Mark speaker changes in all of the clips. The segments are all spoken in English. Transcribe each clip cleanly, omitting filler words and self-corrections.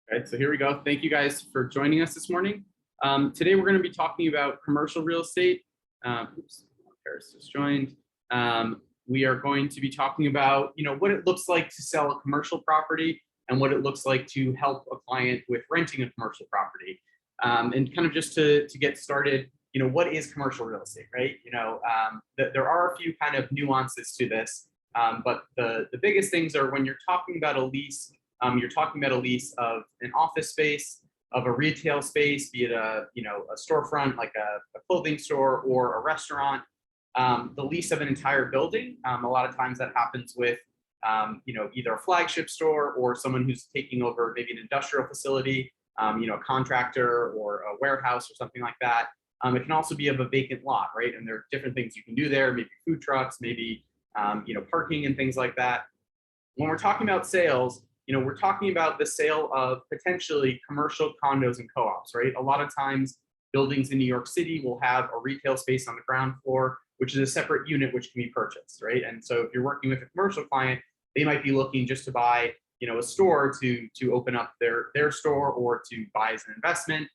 Speaker 1: All right, so here we go. Thank you guys for joining us this morning. Today we're going to be talking about commercial real estate. Oops, Paris just joined. We are going to be talking about, what it looks like to sell a commercial property and what it looks like to help a client with renting a commercial property. And kind of just to get started, what is commercial real estate, right? There are a few kind of nuances to this, but the biggest things are when you're talking about a lease. You're talking about a lease of an office space, of a retail space, be it a storefront like a clothing store or a restaurant. The lease of an entire building. A lot of times that happens with either a flagship store or someone who's taking over maybe an industrial facility, a contractor or a warehouse or something like that. It can also be of a vacant lot, right? And there are different things you can do there, maybe food trucks, maybe parking and things like that. When we're talking about sales, we're talking about the sale of potentially commercial condos and co-ops, right? A lot of times buildings in New York City will have a retail space on the ground floor, which is a separate unit which can be purchased, right? And so if you're working with a commercial client, they might be looking just to buy, a store to open up their store or to buy as an investment.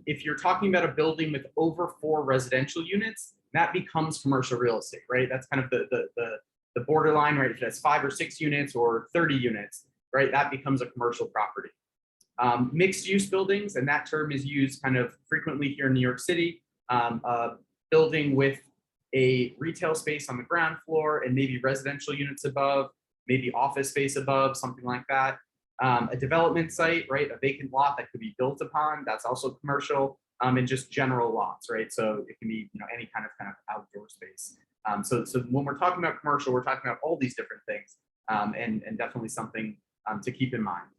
Speaker 1: If you're talking about a building with over 4 residential units, that becomes commercial real estate, right? That's kind of the borderline, right? If it has 5 or 6 units or 30 units, right, that becomes a commercial property. Mixed use buildings, and that term is used kind of frequently here in New York City, a building with a retail space on the ground floor and maybe residential units above, maybe office space above, something like that. A development site, right, a vacant lot that could be built upon, that's also commercial, and just general lots, right? So it can be any kind of outdoor space. So when we're talking about commercial, we're talking about all these different things, and definitely something to keep in mind.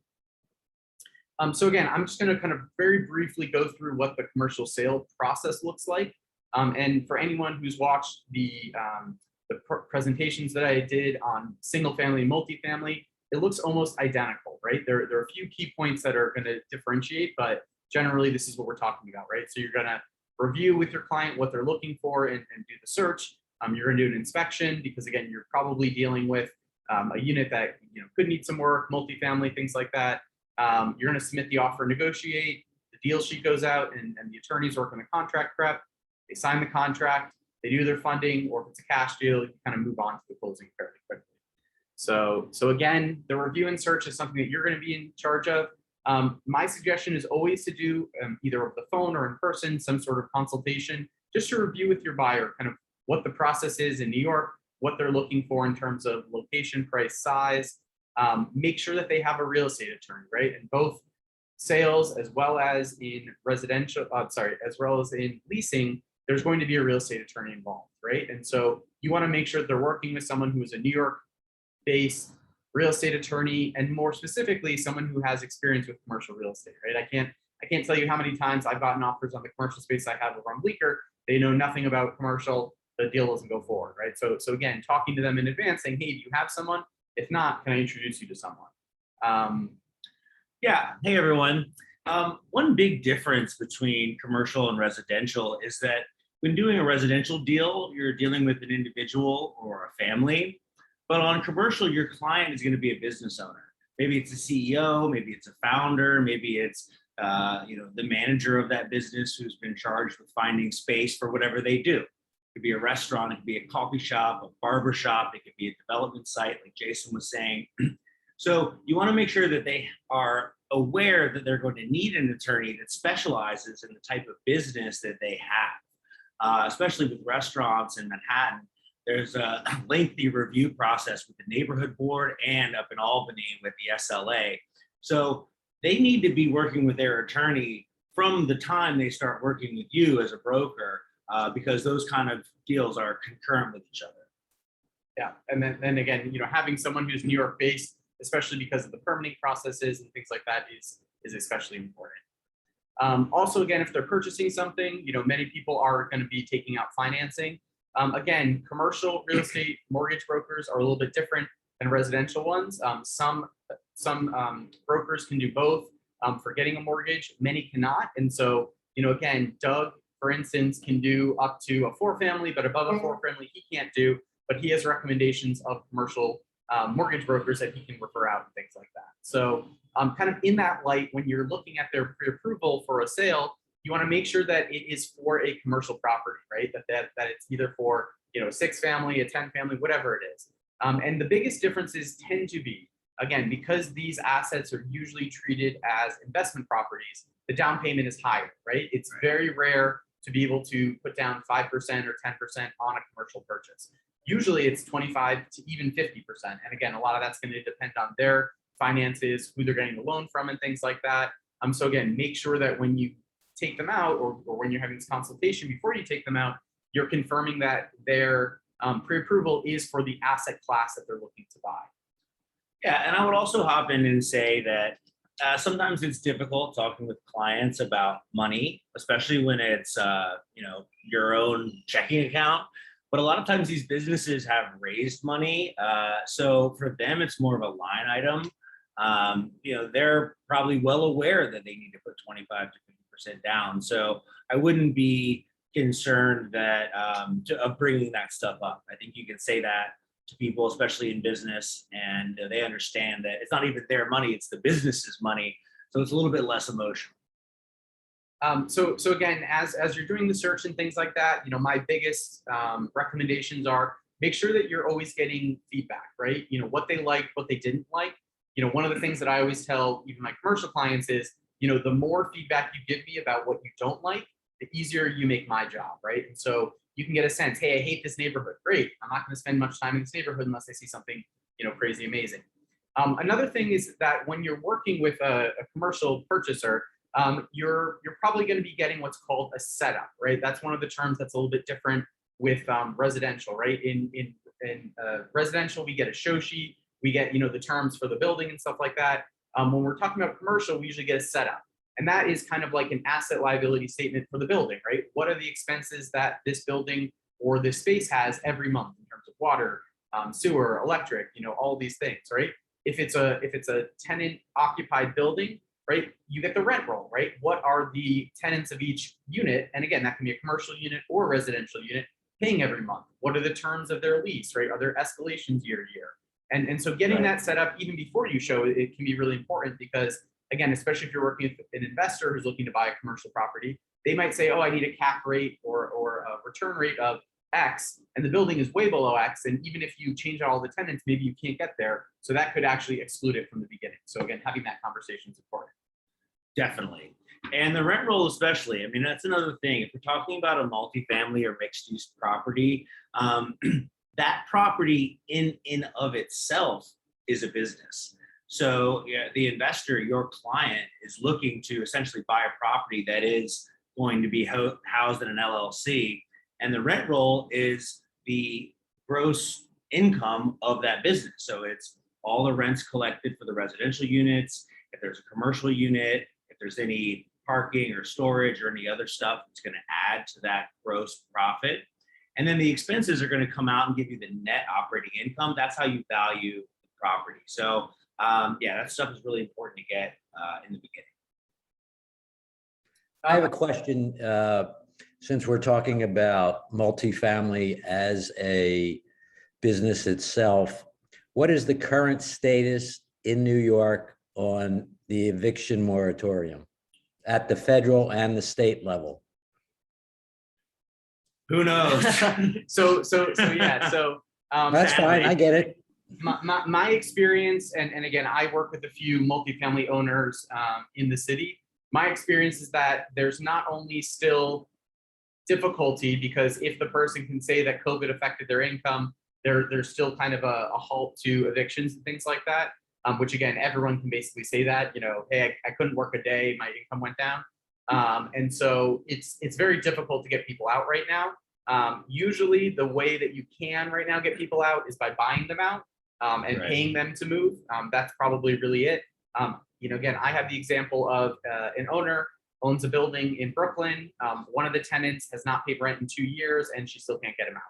Speaker 1: So again, I'm just going to kind of very briefly go through what the commercial sale process looks like. And for anyone who's watched the presentations that I did on single family and multifamily, it looks almost identical, right? There are a few key points that are going to differentiate, but generally this is what we're talking about, right? So you're going to review with your client what they're looking for and do the search. You're going to do an inspection because again, you're probably dealing with a unit that could need some work, multifamily, things like that. You're going to submit the offer, negotiate. The deal sheet goes out, and the attorneys work on the contract prep. They sign the contract. They do their funding, or if it's a cash deal, you kind of move on to the closing fairly quickly. So again, the review and search is something that you're going to be in charge of. My suggestion is always to do either over the phone or in person, some sort of consultation, just to review with your buyer kind of what the process is in New York, what they're looking for in terms of location, price, size. Make sure that they have a real estate attorney, right? In both sales as well as in residential, as well as in leasing, there's going to be a real estate attorney involved, right? And so you want to make sure that they're working with someone who is a New York-based real estate attorney, and more specifically, someone who has experience with commercial real estate, right? I can't tell you how many times I've gotten offers on the commercial space I have over on Bleecker. They know nothing about commercial. The deal doesn't go forward, right? So again, talking to them in advance, saying, hey, do you have someone? If not, can I introduce you to someone?
Speaker 2: Yeah. Hey, everyone. One big difference between commercial and residential is that when doing a residential deal, you're dealing with an individual or a family. But on commercial, your client is going to be a business owner. Maybe it's a CEO, maybe it's a founder, maybe it's the manager of that business who's been charged with finding space for whatever they do. It could be a restaurant, it could be a coffee shop, a barber shop, it could be a development site, like Jason was saying. So you want to make sure that they are aware that they're going to need an attorney that specializes in the type of business that they have, especially with restaurants in Manhattan. There's a lengthy review process with the neighborhood board and up in Albany with the SLA. So they need to be working with their attorney from the time they start working with you as a broker, because those kind of deals are concurrent with each other.
Speaker 1: Yeah, and then again, having someone who's New York based, especially because of the permitting processes and things like that, is especially important. Also, again, if they're purchasing something, many people are going to be taking out financing. Again, commercial real estate mortgage brokers are a little bit different than residential ones. Some brokers can do both for getting a mortgage. Many cannot, and so again, Doug, for instance, can do up to a 4-family, but above a 4-family he can't do. But he has recommendations of commercial mortgage brokers that he can refer out and things like that. So kind of in that light, when you're looking at their pre-approval for a sale, you want to make sure that it is for a commercial property, right? That it's either for, you know, a 6-family, a 10-family, whatever it is. And the biggest differences tend to be, again, because these assets are usually treated as investment properties, the down payment is higher, right? It's very rare to be able to put down 5% or 10% on a commercial purchase. Usually it's 25 to even 50%. And again, a lot of that's going to depend on their finances, who they're getting the loan from and things like that. So again, make sure that when you take them out or when you're having this consultation before you take them out, you're confirming that their pre-approval is for the asset class that they're looking to buy.
Speaker 2: Yeah, and I would also hop in and say that sometimes it's difficult talking with clients about money, especially when it's your own checking account. But a lot of times these businesses have raised money, so for them it's more of a line item. They're probably well aware that they need to put 25 to 50% down. So I wouldn't be concerned that of bringing that stuff up. I think you can say that to people, especially in business, and they understand that it's not even their money, it's the business's money. So it's a little bit less emotional.
Speaker 1: So again, as you're doing the search and things like that, my biggest recommendations are make sure that you're always getting feedback, right? What they liked, what they didn't like. One of the things that I always tell even my commercial clients is, the more feedback you give me about what you don't like, the easier you make my job, right? And so you can get a sense, hey, I hate this neighborhood. Great. I'm not going to spend much time in this neighborhood unless I see something, crazy amazing. Another thing is that when you're working with a commercial purchaser, you're probably going to be getting what's called a setup, right? That's one of the terms that's a little bit different with residential, right? In residential, we get a show sheet, we get the terms for the building and stuff like that. When we're talking about commercial, we usually get a setup, and that is kind of like an asset liability statement for the building, right? What are the expenses that this building or this space has every month in terms of water, sewer, electric, all these things, right? If it's a tenant occupied building, right, you get the rent roll, right? What are the tenants of each unit? And again, that can be a commercial unit or a residential unit paying every month. What are the terms of their lease, right? Are there escalations year to year? And so getting that set up even before you show it can be really important because, again, especially if you're working with an investor who's looking to buy a commercial property, they might say, oh, I need a cap rate or a return rate of X, and the building is way below X. And even if you change out all the tenants, maybe you can't get there. So that could actually exclude it from the beginning. So again, having that conversation is important.
Speaker 2: Definitely. And the rent roll especially, I mean, that's another thing. If we're talking about a multifamily or mixed use property, that property in of itself is a business. So the investor, your client, is looking to essentially buy a property that is going to be housed in an LLC. And the rent roll is the gross income of that business. So it's all the rents collected for the residential units. If there's a commercial unit, if there's any parking or storage or any other stuff, it's going to add to that gross profit. And then the expenses are going to come out and give you the net operating income. That's how you value the property. So that stuff is really important to get in the beginning.
Speaker 3: I have a question. Since we're talking about multifamily as a business itself, what is the current status in New York on the eviction moratorium at the federal and the state level?
Speaker 2: Who knows?
Speaker 1: So
Speaker 3: That's fine. I get it.
Speaker 1: My experience, and again, I work with a few multifamily owners in the city. My experience is that there's not only still difficulty because if the person can say that COVID affected their income, there's still kind of a halt to evictions and things like that. Which again, everyone can basically say that, hey, I couldn't work a day, my income went down. And so it's very difficult to get people out right now. Usually the way that you can right now get people out is by buying them out and paying them to move. That's probably really it. Again, I have the example of an owner owns a building in Brooklyn. One of the tenants has not paid rent in 2 years and she still can't get him out.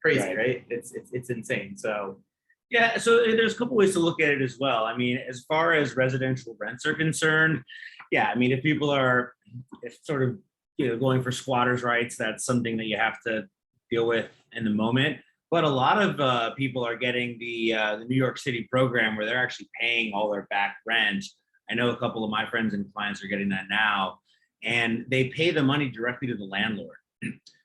Speaker 1: Crazy, right? It's insane. So
Speaker 2: yeah, so there's a couple ways to look at it as well. I mean, as far as residential rents are concerned, I mean, if people are sort of going for squatters' rights, that's something that you have to deal with in the moment. But a lot of people are getting the New York City program where they're actually paying all their back rent. I know a couple of my friends and clients are getting that now, and they pay the money directly to the landlord.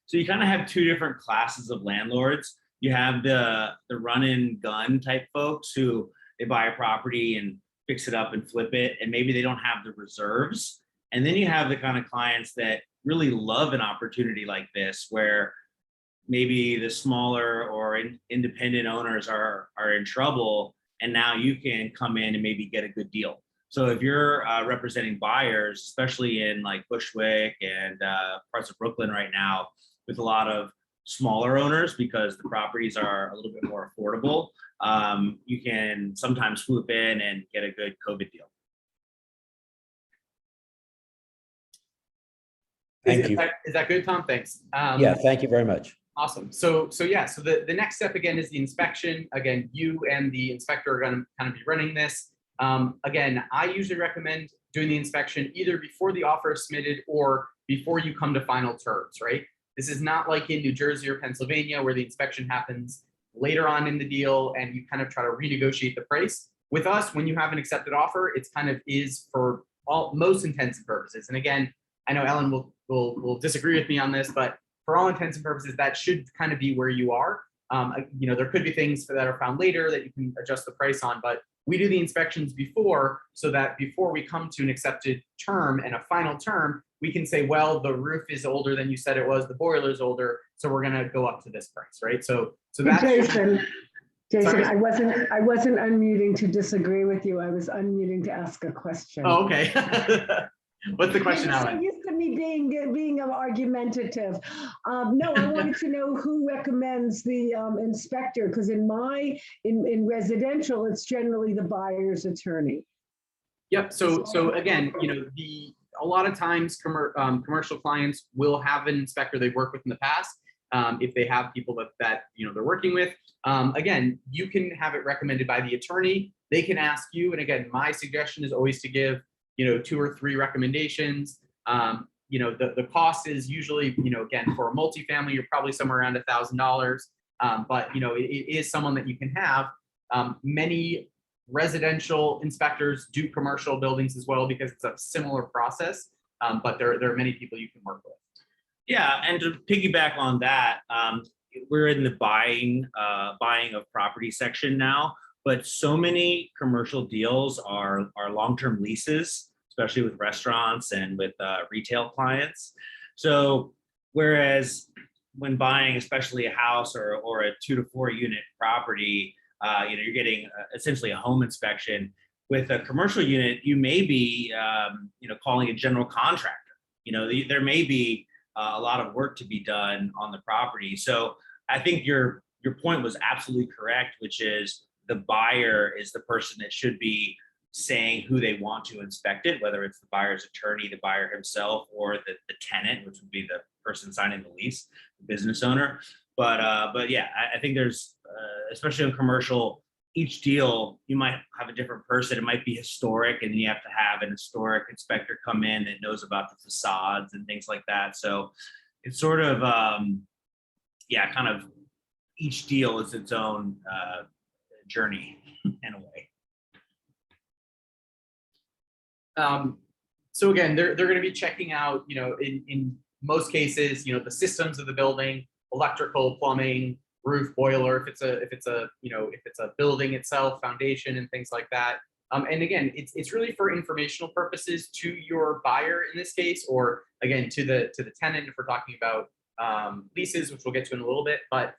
Speaker 2: So you kind of have two different classes of landlords. You have the run and gun type folks who they buy a property and fix it up and flip it, and maybe they don't have the reserves. And then you have the kind of clients that really love an opportunity like this, where maybe the smaller or independent owners are in trouble, and now you can come in and maybe get a good deal. So if you're representing buyers, especially in like Bushwick and parts of Brooklyn right now, with a lot of smaller owners, because the properties are a little bit more affordable, you can sometimes swoop in and get a good COVID deal.
Speaker 3: Thank you.
Speaker 1: Is that good, Tom? Thanks.
Speaker 3: Yeah, thank you very much.
Speaker 1: Awesome. So the next step again is the inspection. Again, you and the inspector are going to kind of be running this. Again, I usually recommend doing the inspection either before the offer is submitted or before you come to final terms, right? This is not like in New Jersey or Pennsylvania where the inspection happens later on in the deal and you kind of try to renegotiate the price. With us, when you have an accepted offer, it's kind of is for most intents and purposes. And again, I know Ellen will disagree with me on this, but for all intents and purposes, that should kind of be where you are. There could be things that are found later that you can adjust the price on, but we do the inspections before, so that before we come to an accepted term and a final term, we can say, well, the roof is older than you said it was, the boiler is older, so we're going to go up to this price, right? So that's
Speaker 4: Jason,
Speaker 1: Sorry.
Speaker 4: I wasn't unmuting to disagree with you. I was unmuting to ask a question.
Speaker 1: Oh, okay. What's the question,
Speaker 4: You're so
Speaker 1: Alan?
Speaker 4: used to me being argumentative. No, I wanted to know who recommends the inspector, because in residential, it's generally the buyer's attorney.
Speaker 1: Yep. So again, a lot of times commercial clients will have an inspector they've worked with in the past. If they have people that they're working with, again, you can have it recommended by the attorney. They can ask you, and again, my suggestion is always to give 2 or 3 recommendations. The cost is usually, again, for a multifamily, you're probably somewhere around $1,000. But it is someone that you can have. Many residential inspectors do commercial buildings as well because it's a similar process. But there are many people you can work with.
Speaker 2: Yeah, and to piggyback on that, we're in the buying of property section now. But so many commercial deals are long-term leases, especially with restaurants and with retail clients. So whereas when buying, especially a house or a 2 to 4 unit property, you're getting essentially a home inspection. With a commercial unit, you may be calling a general contractor. There may be a lot of work to be done on the property. So I think your point was absolutely correct, which is the buyer is the person that should be saying who they want to inspect it, whether it's the buyer's attorney, the buyer himself, or the tenant, which would be the person signing the lease, the business owner. But yeah, I think there's, especially in commercial, each deal, you might have a different person. It might be historic, and you have to have an historic inspector come in that knows about the facades and things like that. So it's sort of, kind of each deal is its own journey in a way.
Speaker 1: So again, they're going to be checking out, in most cases, the systems of the building, electrical, plumbing, roof, boiler, if it's a building itself, foundation, and things like that. And again, it's really for informational purposes to your buyer in this case, or again to the tenant if we're talking about leases, which we'll get to in a little bit. But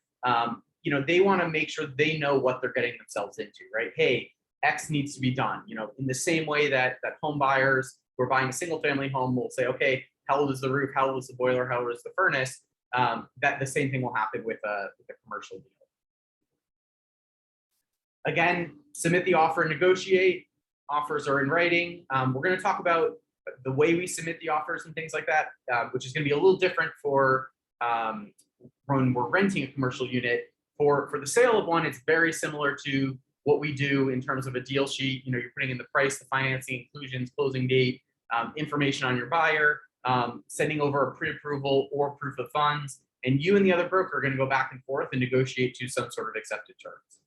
Speaker 1: they want to make sure they know what they're getting themselves into, right? Hey, X needs to be done. In the same way that home buyers who are buying a single family home will say, okay, how old is the roof? How old is the boiler? How old is the furnace? That the same thing will happen with a commercial deal. Again, submit the offer and negotiate. Offers are in writing. We're going to talk about the way we submit the offers and things like that, which is going to be a little different for when we're renting a commercial unit. For the sale of one, it's very similar to what we do in terms of a deal sheet. You're putting in the price, the financing, inclusions, closing date, information on your buyer, sending over a pre-approval or proof of funds. and you and the other broker are going to go back and forth and negotiate to some sort of accepted terms.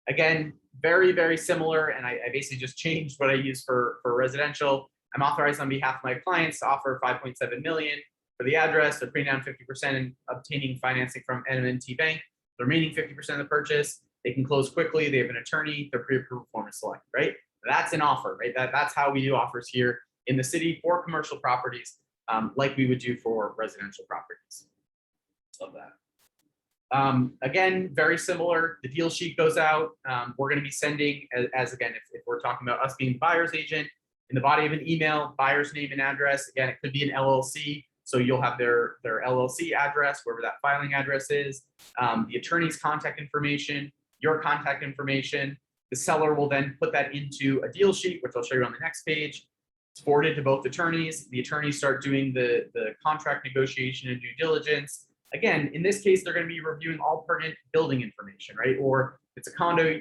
Speaker 1: Again, very, very similar, and I basically just changed what I use for residential. I'm authorized on behalf of my clients to offer 5.7 million for the address. They're putting down 50% and obtaining financing from M&T Bank. The remaining 50% of the purchase, they can close quickly. They have an attorney. They're pre-approved form is selected, right? That's an offer, right? That's how we do offers here in the city for commercial properties, like we would do for residential properties. Love that. Again, very similar. The deal sheet goes out. We're going to be sending, as again, if we're talking about us being buyer's agent, in the body of an email, buyer's name and address. Again, it could be an LLC, so you'll have their LLC address, wherever that filing address is. The attorney's contact information, your contact information. The seller will then put that into a deal sheet, which I'll show you on the next page. It's forwarded to both attorneys. The attorneys start doing the contract negotiation and due diligence. Again, in this case, they're going to be reviewing all pertinent building information, right? Or if it's a condo,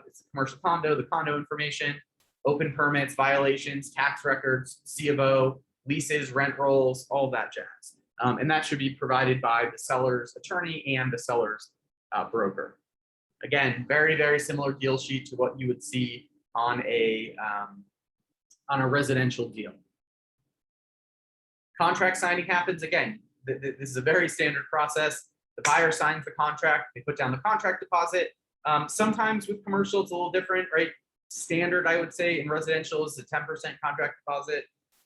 Speaker 1: it's a commercial condo, the condo information, open permits, violations, tax records, C of O, leases, rent rolls, all of that jazz. And that should be provided by the seller's attorney and the seller's broker. Again, very, very similar deal sheet to what you would see on a residential deal. Contract signing happens again. This is a very standard process. The buyer signs the contract, they put down the contract deposit. Sometimes with commercial, it's a little different, right? Standard, I would say, in residential is a 10% contract deposit.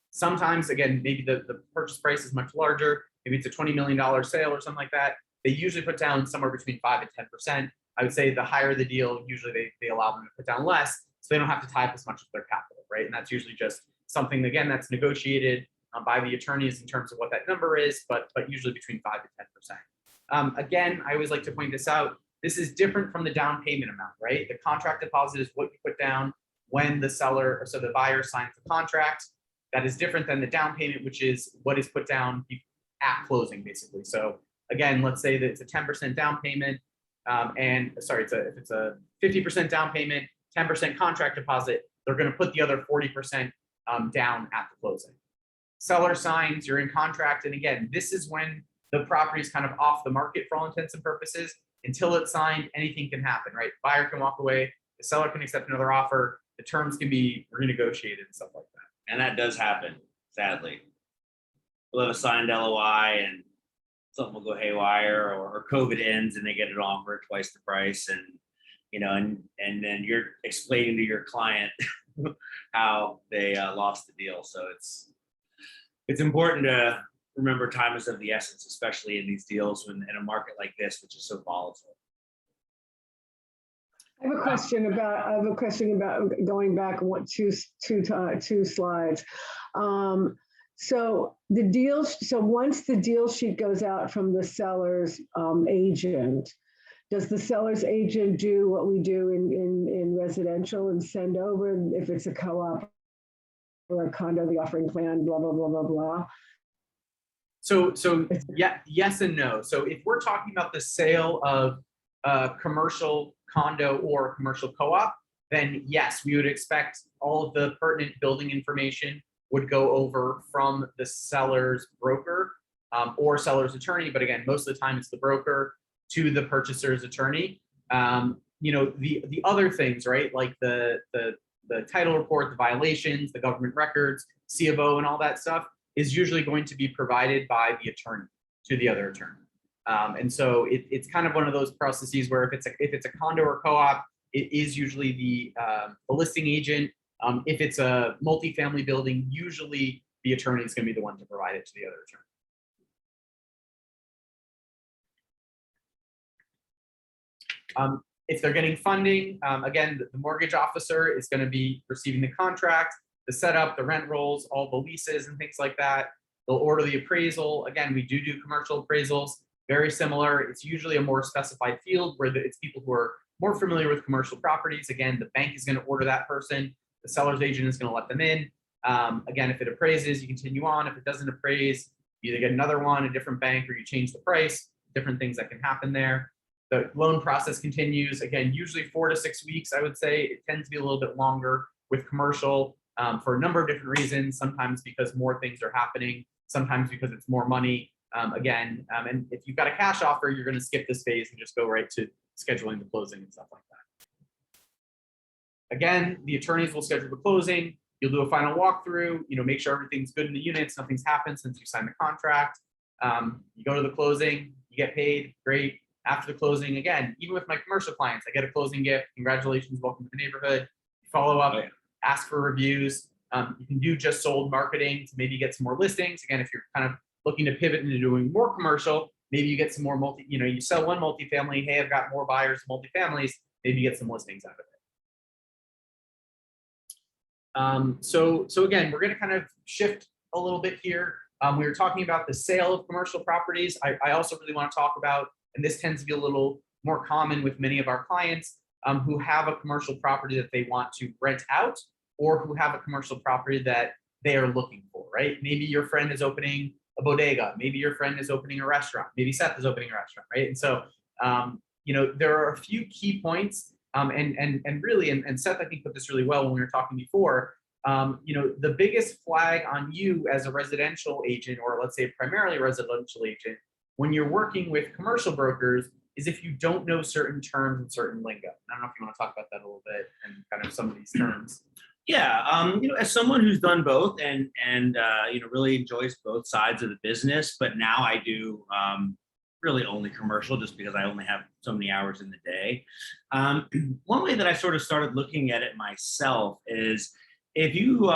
Speaker 1: Sometimes, again, maybe the purchase price is much larger. Maybe it's a $20 million sale or something like that. They usually put down somewhere between 5 and 10%. I would say the higher the deal, usually they allow them to put down less, so they don't have to tie up as much of their capital, right? And that's usually just something, again, that's negotiated by the attorneys in terms of what that number is, but usually between 5 to 10%. Again, I always like to point this out. This is different from the down payment amount, right? The contract deposit is what you put down when the seller, or so the buyer signs the contract. That is different than the down payment, which is what is put down at closing, basically. So again, let's say that it's a 10% down payment, if it's a 50% down payment, 10% contract deposit, they're going to put the other 40% down at the closing. Seller signs, you're in contract, and again, this is when the property is kind of off the market for all intents and purposes. Until it's signed, anything can happen, right? The buyer can walk away, the seller can accept another offer, the terms can be renegotiated and stuff like that.
Speaker 2: And that does happen, sadly. We'll have a signed LOI and something will go haywire, or COVID ends and they get it on for twice the price, and and then you're explaining to your client how they lost the deal. So it's important to remember time is of the essence, especially in these deals in a market like this, which is so volatile.
Speaker 4: I have a question about going back two slides. So once the deal sheet goes out from the seller's agent, does the seller's agent do what we do in residential and send over, if it's a co-op or a condo, the offering plan, blah, blah, blah, blah, blah?
Speaker 1: So yeah, yes and no. So if we're talking about the sale of a commercial condo or commercial co-op, then yes, we would expect all of the pertinent building information would go over from the seller's broker or seller's attorney. But again, most of the time it's the broker to the purchaser's attorney. The other things, right? Like the title report, the violations, the government records, C of O and all that stuff is usually going to be provided by the attorney to the other attorney. And so it's kind of one of those processes where if it's a condo or co-op, it is usually the listing agent. If it's a multifamily building, usually the attorney is going to be the one to provide it to the other attorney. If they're getting funding, again, the mortgage officer is going to be receiving the contract, the setup, the rent rolls, all the leases and things like that. They'll order the appraisal. Again, we do commercial appraisals, very similar. It's usually a more specified field where it's people who are more familiar with commercial properties. Again, the bank is going to order that person. The seller's agent is going to let them in. Again, if it appraises, you continue on. If it doesn't appraise, you either get another one, a different bank, or you change the price, different things that can happen there. The loan process continues. Again, usually 4 to 6 weeks, I would say. It tends to be a little bit longer with commercial for a number of different reasons, sometimes because more things are happening, sometimes because it's more money. And if you've got a cash offer, you're going to skip this phase and just go right to scheduling the closing and stuff like that. Again, the attorneys will schedule the closing. You'll do a final walkthrough, make sure everything's good in the units, nothing's happened since you signed the contract. You go to the closing, you get paid, great. After the closing, again, even with my commercial clients, I get a closing gift. Congratulations, welcome to the neighborhood. Follow up, ask for reviews. You can do just sold marketing to maybe get some more listings. Again, if you're kind of looking to pivot into doing more commercial, maybe you get some more you sell one multifamily, hey, I've got more buyers of multifamilies, maybe you get some listings out of it. So again, we're going to kind of shift a little bit here. We were talking about the sale of commercial properties. I also really want to talk about, and this tends to be a little more common with many of our clients who have a commercial property that they want to rent out, or who have a commercial property that they are looking for, right? Maybe your friend is opening a bodega. Maybe your friend is opening a restaurant. Maybe Seth is opening a restaurant, right? And so, there are a few key points, and Seth, I think, put this really well when we were talking before. The biggest flag on you as a residential agent, or let's say primarily a residential agent, when you're working with commercial brokers, is if you don't know certain terms and certain lingo. I don't know if you want to talk about that a little bit and kind of some of these terms.
Speaker 2: Yeah, as someone who's done both and really enjoys both sides of the business, but now I do really only commercial just because I only have so many hours in the day. One way that I sort of started looking at it myself is if you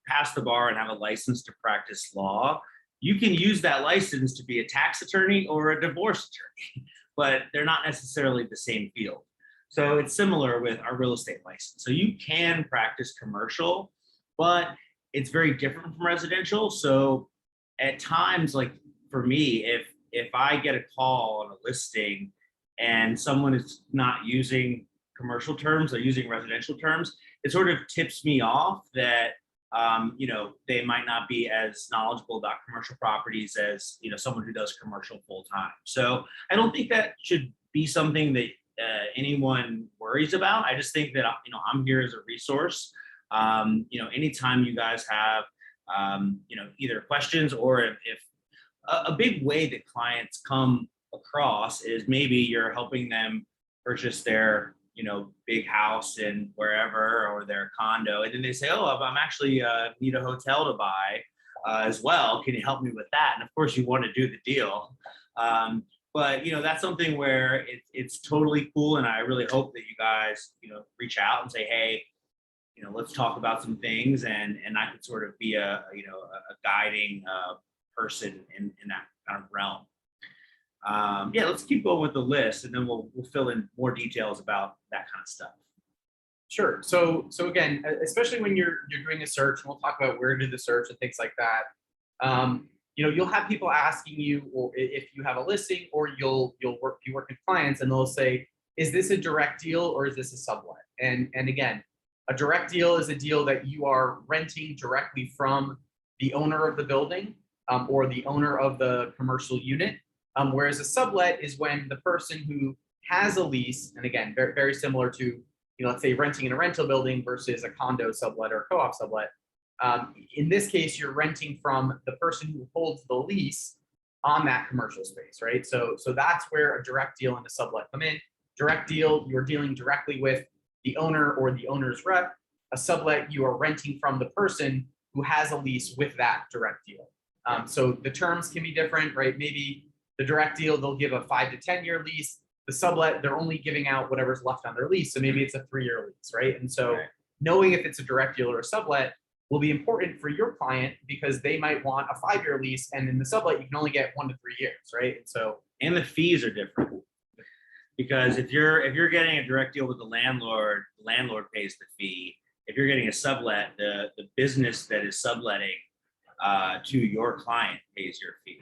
Speaker 2: pass the bar and have a license to practice law, you can use that license to be a tax attorney or a divorce attorney, but they're not necessarily the same field. So it's similar with our real estate license. So you can practice commercial, but it's very different from residential. So at times, like for me, if I get a call on a listing and someone is not using commercial terms, they're using residential terms, it sort of tips me off that they might not be as knowledgeable about commercial properties as someone who does commercial full time. So I don't think that should be something that anyone worries about. I just think that I'm here as a resource. Anytime you guys have either questions, or if a big way that clients come across is maybe you're helping them purchase their big house in wherever, or their condo, and then they say, oh, I'm actually need a hotel to buy as well, can you help me with that? And of course you want to do the deal, but that's something where it's totally cool, and I really hope that you guys reach out and say, hey, let's talk about some things, and I could sort of be a guiding person in that kind of realm. Let's keep going with the list, and then we'll fill in more details about that kind of stuff.
Speaker 1: Sure. So again, especially when you're doing a search, and we'll talk about where to do the search and things like that. You'll have people asking you, or if you have a listing, or you'll work with clients, and they'll say, is this a direct deal or is this a sublet? And again, a direct deal is a deal that you are renting directly from the owner of the building, or the owner of the commercial unit. Whereas a sublet is when the person who has a lease, and again, very, very similar to, let's say renting in a rental building versus a condo sublet or a co-op sublet. In this case, you're renting from the person who holds the lease on that commercial space, right? So that's where a direct deal and a sublet come in. Direct deal, you're dealing directly with the owner or the owner's rep. A sublet, you are renting from the person who has a lease with that direct deal. So the terms can be different, right? Maybe the direct deal, they'll give a 5 to 10 year lease. The sublet, they're only giving out whatever's left on their lease. So maybe it's a 3-year lease, right? And so knowing if it's a direct deal or a sublet will be important for your client, because they might want a 5-year lease, and in the sublet, you can only get 1 to 3 years, right?
Speaker 2: And the fees are different, because if you're getting a direct deal with the landlord pays the fee. If you're getting a sublet, the business that is subletting to your client pays your fee.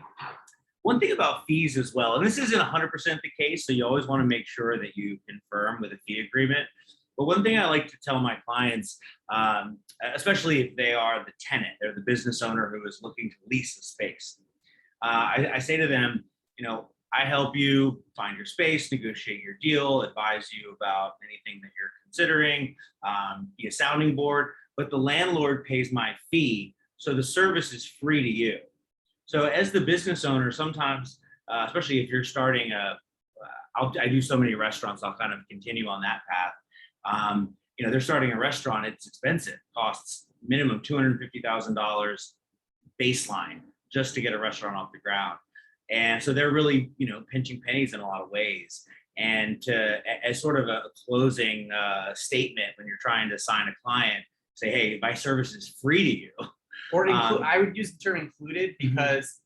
Speaker 2: One thing about fees as well, and this isn't 100% the case, so you always want to make sure that you confirm with a fee agreement. But one thing I like to tell my clients, especially if they are the tenant, they're the business owner who is looking to lease a space. I say to them, I help you find your space, negotiate your deal, advise you about anything that you're considering, be a sounding board, but the landlord pays my fee, so the service is free to you. So as the business owner, sometimes, especially if you're starting I do so many restaurants, I'll kind of continue on that path. They're starting a restaurant, it's expensive, costs minimum $250,000 baseline just to get a restaurant off the ground. And so they're really, pinching pennies in a lot of ways. And as sort of a closing statement, when you're trying to sign a client, say, hey, my service is free to you.
Speaker 1: Or I would use the term included because,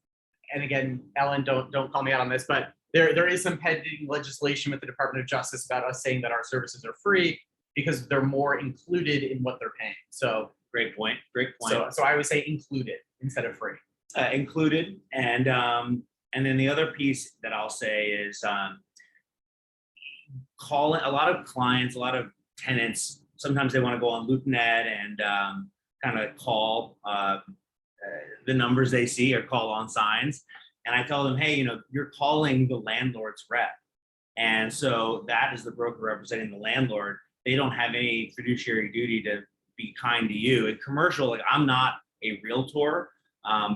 Speaker 1: and again, Ellen, don't call me out on this, but there is some pending legislation with the Department of Justice about us saying that our services are free because they're more included in what they're paying. So
Speaker 2: Great point.
Speaker 1: So I would say included instead of free.
Speaker 2: Included, and then the other piece that I'll say is calling a lot of clients, a lot of tenants. Sometimes they want to go on LoopNet and kind of call the numbers they see or call on signs. And I tell them, hey, you're calling the landlord's rep. And so that is the broker representing the landlord. They don't have any fiduciary duty to be kind to you. In commercial, like I'm not a realtor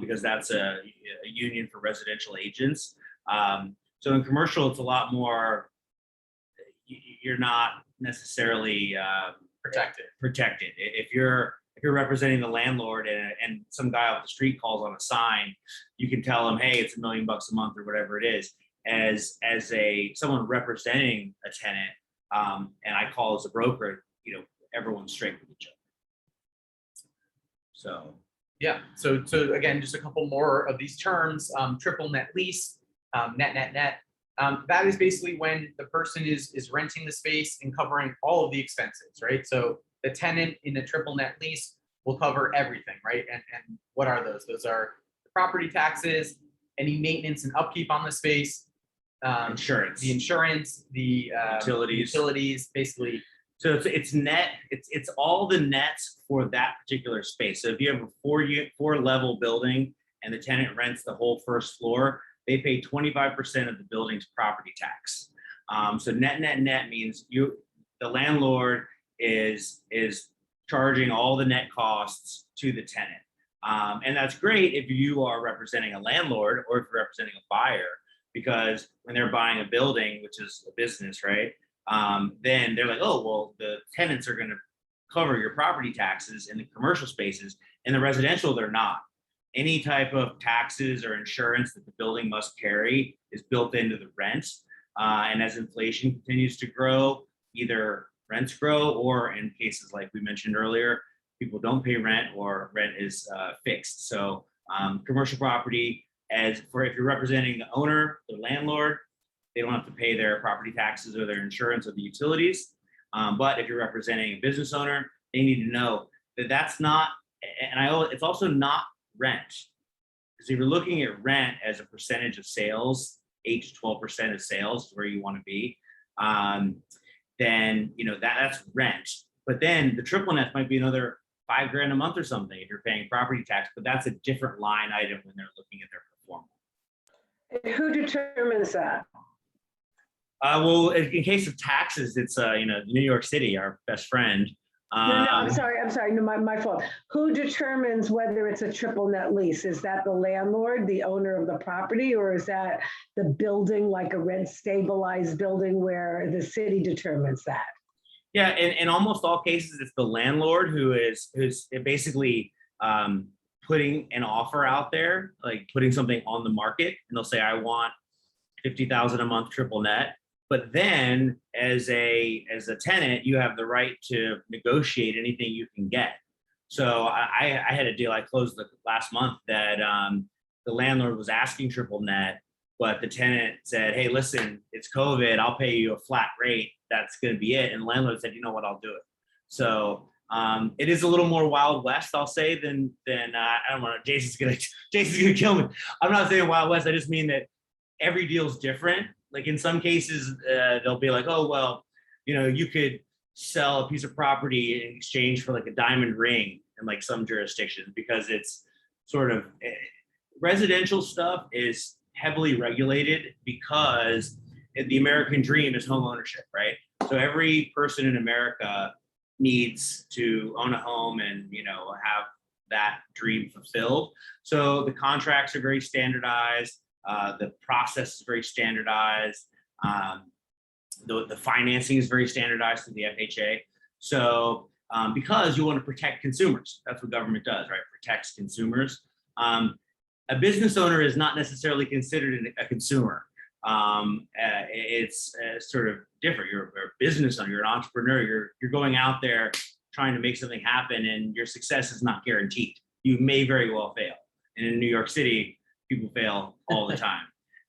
Speaker 2: because that's a union for residential agents. So in commercial, it's a lot more, you're not necessarily protected. If you're representing the landlord and some guy off the street calls on a sign, you can tell him, hey, it's $1 million a month or whatever it is. As someone representing a tenant, and I call as a broker, everyone's straight with each other. So
Speaker 1: yeah. So again, just a couple more of these terms. Triple net lease, net. That is basically when the person is renting the space and covering all of the expenses, right? So the tenant in a triple net lease will cover everything, right? And what are those? Those are the property taxes, any maintenance and upkeep on the space,
Speaker 2: insurance,
Speaker 1: the insurance, the utilities, basically.
Speaker 2: So it's net. It's all the nets for that particular space. So if you have a four level building and the tenant rents the whole first floor, they pay 25% of the building's property tax. So net means the landlord is charging all the net costs to the tenant. And that's great if you are representing a landlord or if you're representing a buyer, because when they're buying a building, which is a business, right? Then they're like, oh, well, the tenants are going to cover your property taxes in the commercial spaces. In the residential, they're not. Any type of taxes or insurance that the building must carry is built into the rent. And as inflation continues to grow, either rents grow or in cases like we mentioned earlier, people don't pay rent or rent is fixed. So commercial property, if you're representing the owner, the landlord, they don't have to pay their property taxes or their insurance or the utilities. But if you're representing a business owner, they need to know that that's not, it's also not rent. Because if you're looking at rent as a percentage of sales, 8 to 12% of sales is where you want to be, then that's rent. But then the triple net might be another $5,000 a month or something if you're paying property tax, but that's a different line item when they're looking at their performance.
Speaker 4: Who determines that?
Speaker 2: Well, in case of taxes, it's New York City, our best friend.
Speaker 4: No, I'm sorry. No, my fault. Who determines whether it's a triple net lease? Is that the landlord, the owner of the property, or is that the building, like a rent stabilized building where the city determines that?
Speaker 2: Yeah, in almost all cases, it's the landlord who's basically putting an offer out there, like putting something on the market, and they'll say, I want $50,000 a month triple net. But then as a tenant, you have the right to negotiate anything you can get. So I had a deal I closed last month that the landlord was asking triple net, but the tenant said, hey, listen, it's COVID, I'll pay you a flat rate. That's going to be it. And the landlord said, you know what, I'll do it. So it is a little more Wild West, I'll say, than I don't want to, Jason's gonna kill me. I'm not saying Wild West. I just mean that every deal is different. Like in some cases, they'll be like, oh, well, you could sell a piece of property in exchange for like a diamond ring in like some jurisdictions, because it's sort of residential stuff is heavily regulated because the American dream is home ownership, right? So every person in America needs to own a home and, have that dream fulfilled. So the contracts are very standardized. The process is very standardized. The financing is very standardized through the FHA. So because you want to protect consumers, that's what government does, right? Protects consumers. A business owner is not necessarily considered a consumer. It's sort of different. You're a business owner, you're an entrepreneur, you're going out there trying to make something happen, and your success is not guaranteed. You may very well fail. And in New York City, people fail all the time.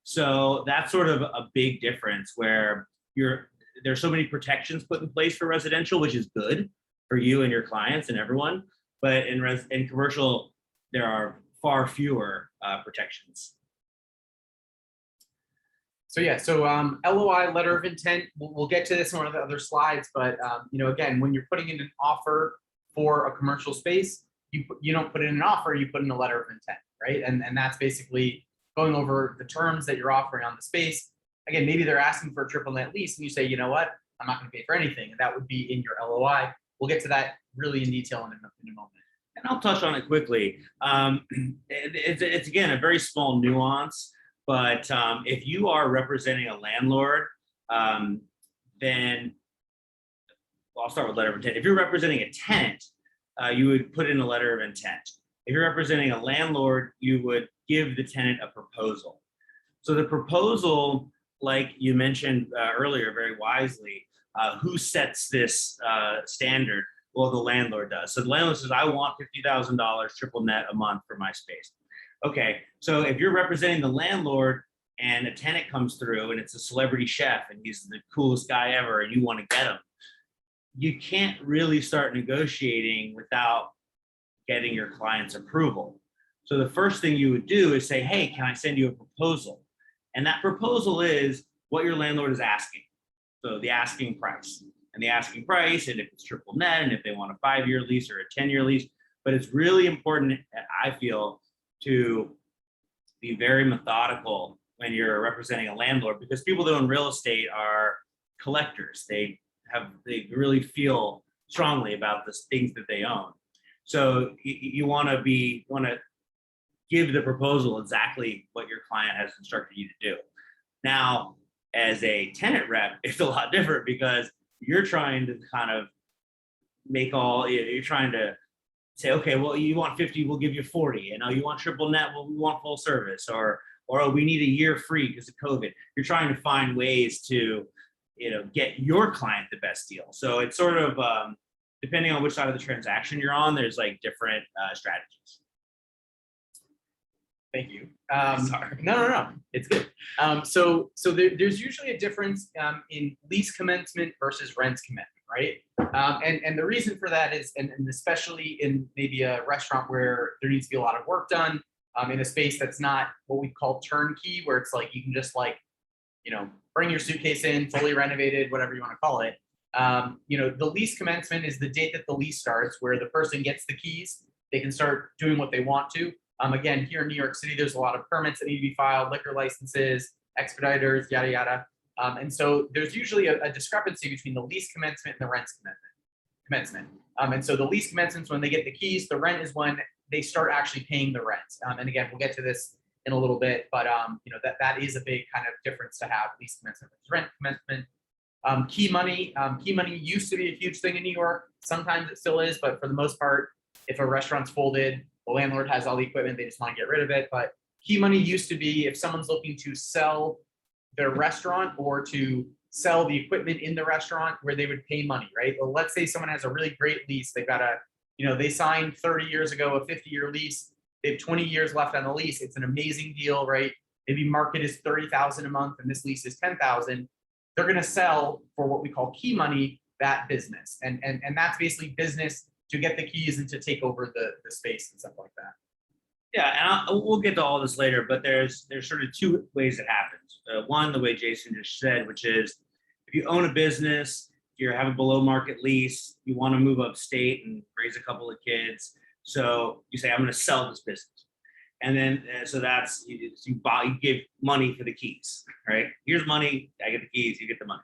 Speaker 2: So that's sort of a big difference where there's so many protections put in place for residential, which is good for you and your clients and everyone. But in commercial, there are far fewer protections.
Speaker 1: So yeah, so LOI, letter of intent, we'll get to this in one of the other slides, but again, when you're putting in an offer for a commercial space, you don't put in an offer, you put in a letter of intent, right? And that's basically going over the terms that you're offering on the space. Again, maybe they're asking for a triple net lease and you say, you know what, I'm not going to pay for anything. And that would be in your LOI. We'll get to that really in detail in a moment.
Speaker 2: And I'll touch on it quickly. It's again, a very small nuance, but if you are representing a landlord, then I'll start with letter of intent. If you're representing a tenant, you would put in a letter of intent. If you're representing a landlord, you would give the tenant a proposal. So the proposal, like you mentioned earlier very wisely, who sets this standard? Well, the landlord does. So the landlord says, I want $50,000 triple net a month for my space. Okay, so if you're representing the landlord and a tenant comes through and it's a celebrity chef and he's the coolest guy ever and you want to get him, you can't really start negotiating without getting your client's approval. So the first thing you would do is say, hey, can I send you a proposal? And that proposal is what your landlord is asking. So the asking price. And the asking price, and if it's triple net, and if they want a 5-year lease or a 10-year lease. But it's really important, I feel, to be very methodical when you're representing a landlord, because people that own real estate are collectors. They really feel strongly about the things that they own. So you want to give the proposal exactly what your client has instructed you to do. Now, as a tenant rep, it's a lot different because you're trying to kind of you're trying to say, okay, well, you want 50, we'll give you 40. And you want triple net, well, we want full service, or we need a year free because of COVID. You're trying to find ways to, get your client the best deal. So it's sort of, depending on which side of the transaction you're on, there's like different strategies.
Speaker 1: Thank you.
Speaker 2: Sorry.
Speaker 1: No, it's good. So there's usually a difference in lease commencement versus rent commitment, right? And the reason for that is, and especially in maybe a restaurant where there needs to be a lot of work done, in a space that's not what we call turnkey, where it's like you can just bring your suitcase in, fully renovated, whatever you want to call it. The lease commencement is the date that the lease starts, where the person gets the keys, they can start doing what they want to. Again, here in New York City, there's a lot of permits that need to be filed, liquor licenses, expediters, yada, yada. And so there's usually a discrepancy between the lease commencement and the rent commencement. And so the lease commencement is when they get the keys, the rent is when they start actually paying the rent. And again, we'll get to this in a little bit, but that is a big kind of difference to have lease commencement versus rent commencement. Key money used to be a huge thing in New York. Sometimes it still is, but for the most part, if a restaurant's folded, the landlord has all the equipment, they just want to get rid of it. But key money used to be if someone's looking to sell their restaurant or to sell the equipment in the restaurant where they would pay money, right? Well, let's say someone has a really great lease. They've got they signed 30 years ago, a 50-year lease. They have 20 years left on the lease. It's an amazing deal, right? Maybe market is $30,000 a month and this lease is $10,000. They're going to sell for what we call key money, that business. And that's basically business to get the keys and to take over the space and stuff like that.
Speaker 2: Yeah, and we'll get to all this later, but there's sort of two ways it happens. One, the way Jason just said, which is if you own a business, you have a below market lease, you want to move upstate and raise a couple of kids. So you say, I'm going to sell this business. And then, so that's, you give money for the keys, right? Here's money, I get the keys, you get the money.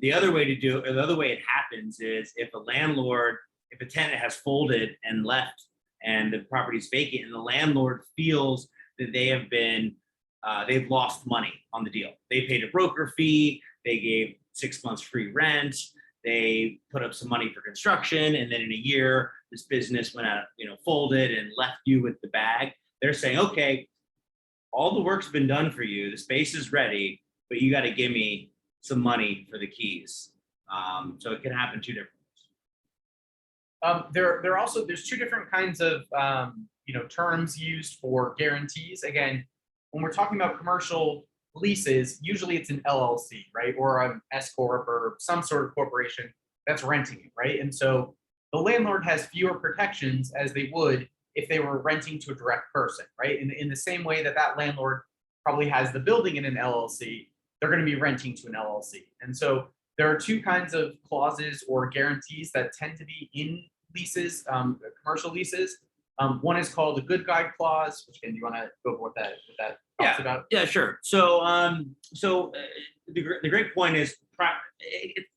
Speaker 2: The other way it happens is if a tenant has folded and left and the property's vacant, and the landlord feels that they have been, they've lost money on the deal. They paid a broker fee, they gave 6 months free rent, they put up some money for construction, and then in a year, this business went out, folded and left you with the bag. They're saying, okay, all the work's been done for you, the space is ready, but you got to give me some money for the keys. So it can happen two different ways.
Speaker 1: There's two different kinds of terms used for guarantees. Again, when we're talking about commercial leases, usually it's an LLC, right, or an S corp or some sort of corporation that's renting it, right? And so the landlord has fewer protections as they would if they were renting to a direct person, right? In the same way that that landlord probably has the building in an LLC, they're going to be renting to an LLC. And so there are two kinds of clauses or guarantees that tend to be in leases, commercial leases. One is called the good guy clause, which, again, do you want to go over what that talks about?
Speaker 2: Yeah, sure. So, the great point is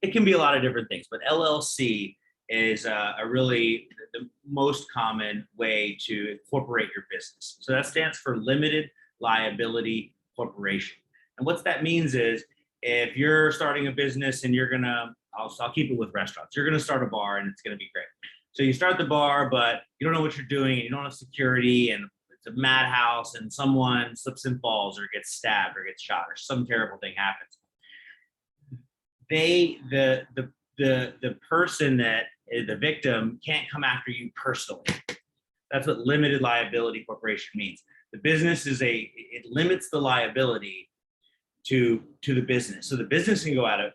Speaker 2: it can be a lot of different things, but LLC is a really the most common way to incorporate your business. So that stands for limited liability corporation. And what that means is if you're starting a business and you're gonna, I'll keep it with restaurants. You're gonna start a bar and it's gonna be great. So you start the bar, but you don't know what you're doing and you don't have security and it's a madhouse and someone slips and falls or gets stabbed or gets shot or some terrible thing happens. The person that is the victim can't come after you personally. That's what limited liability corporation means. The business it limits the liability to the business. So the business can go under,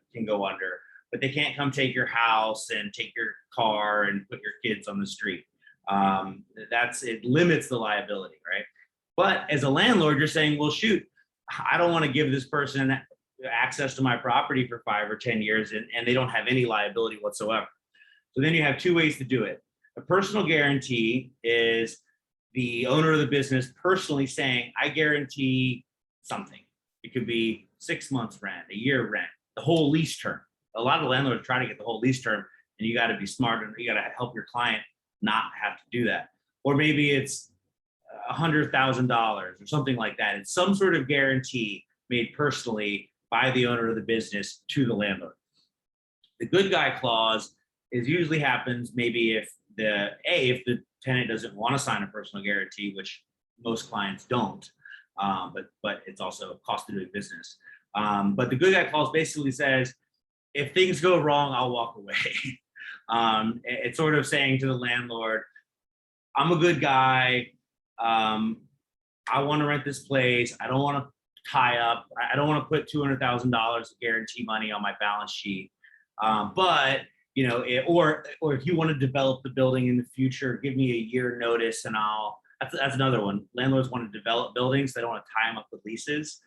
Speaker 2: but they can't come take your house and take your car and put your kids on the street. It limits the liability, right? But as a landlord, you're saying, well, shoot, I don't want to give this person access to my property for 5 or 10 years and they don't have any liability whatsoever. So then you have two ways to do it. A personal guarantee is the owner of the business personally saying, I guarantee something. It could be 6 months rent, a year rent, the whole lease term. A lot of landlords try to get the whole lease term, and you got to be smart and you got to help your client not have to do that. Or maybe it's $100,000 or something like that. It's some sort of guarantee made personally by the owner of the business to the landlord. The good guy clause usually happens maybe if the tenant doesn't want to sign a personal guarantee, which most clients don't, but it's also a cost of doing business. But the good guy clause basically says, if things go wrong, I'll walk away. It's sort of saying to the landlord, I'm a good guy. I want to rent this place. I don't want to tie up. I don't want to put $200,000 of guarantee money on my balance sheet. But or if you want to develop the building in the future, give me a year notice and that's another one. Landlords want to develop buildings. They don't want to tie them up with leases.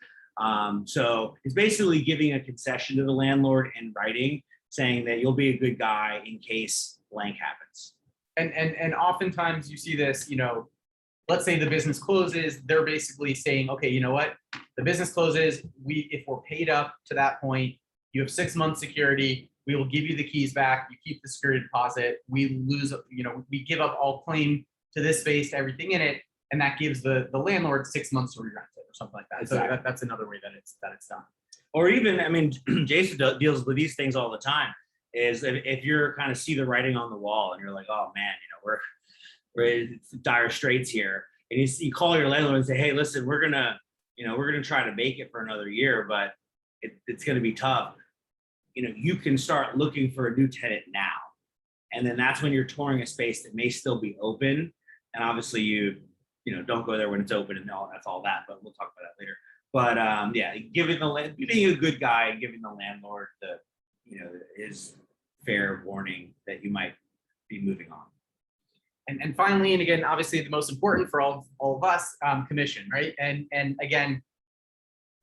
Speaker 2: So it's basically giving a concession to the landlord in writing, saying that you'll be a good guy in case blank happens.
Speaker 1: And oftentimes you see this, let's say the business closes, they're basically saying, okay, you know what? The business closes, if we're paid up to that point, you have 6 months security, we will give you the keys back, you keep the security deposit, we we give up all claim to this space, to everything in it, and that gives the landlord 6 months to re-rent it or something like that.
Speaker 2: Exactly.
Speaker 1: So that's another way that it's done.
Speaker 2: Or even, Jason deals with these things all the time, is if you're kind of see the writing on the wall and you're like, oh man, we're in dire straits here. And you call your landlord and say, hey, listen, we're gonna try to make it for another year, but it's gonna be tough. You can start looking for a new tenant now. And then that's when you're touring a space that may still be open. And obviously you don't go there when it's open and that's all that, but we'll talk about that later. But being a good guy and giving the landlord his fair warning that you might be moving on.
Speaker 1: And finally, and again, obviously the most important for all of us, commission, right? And again,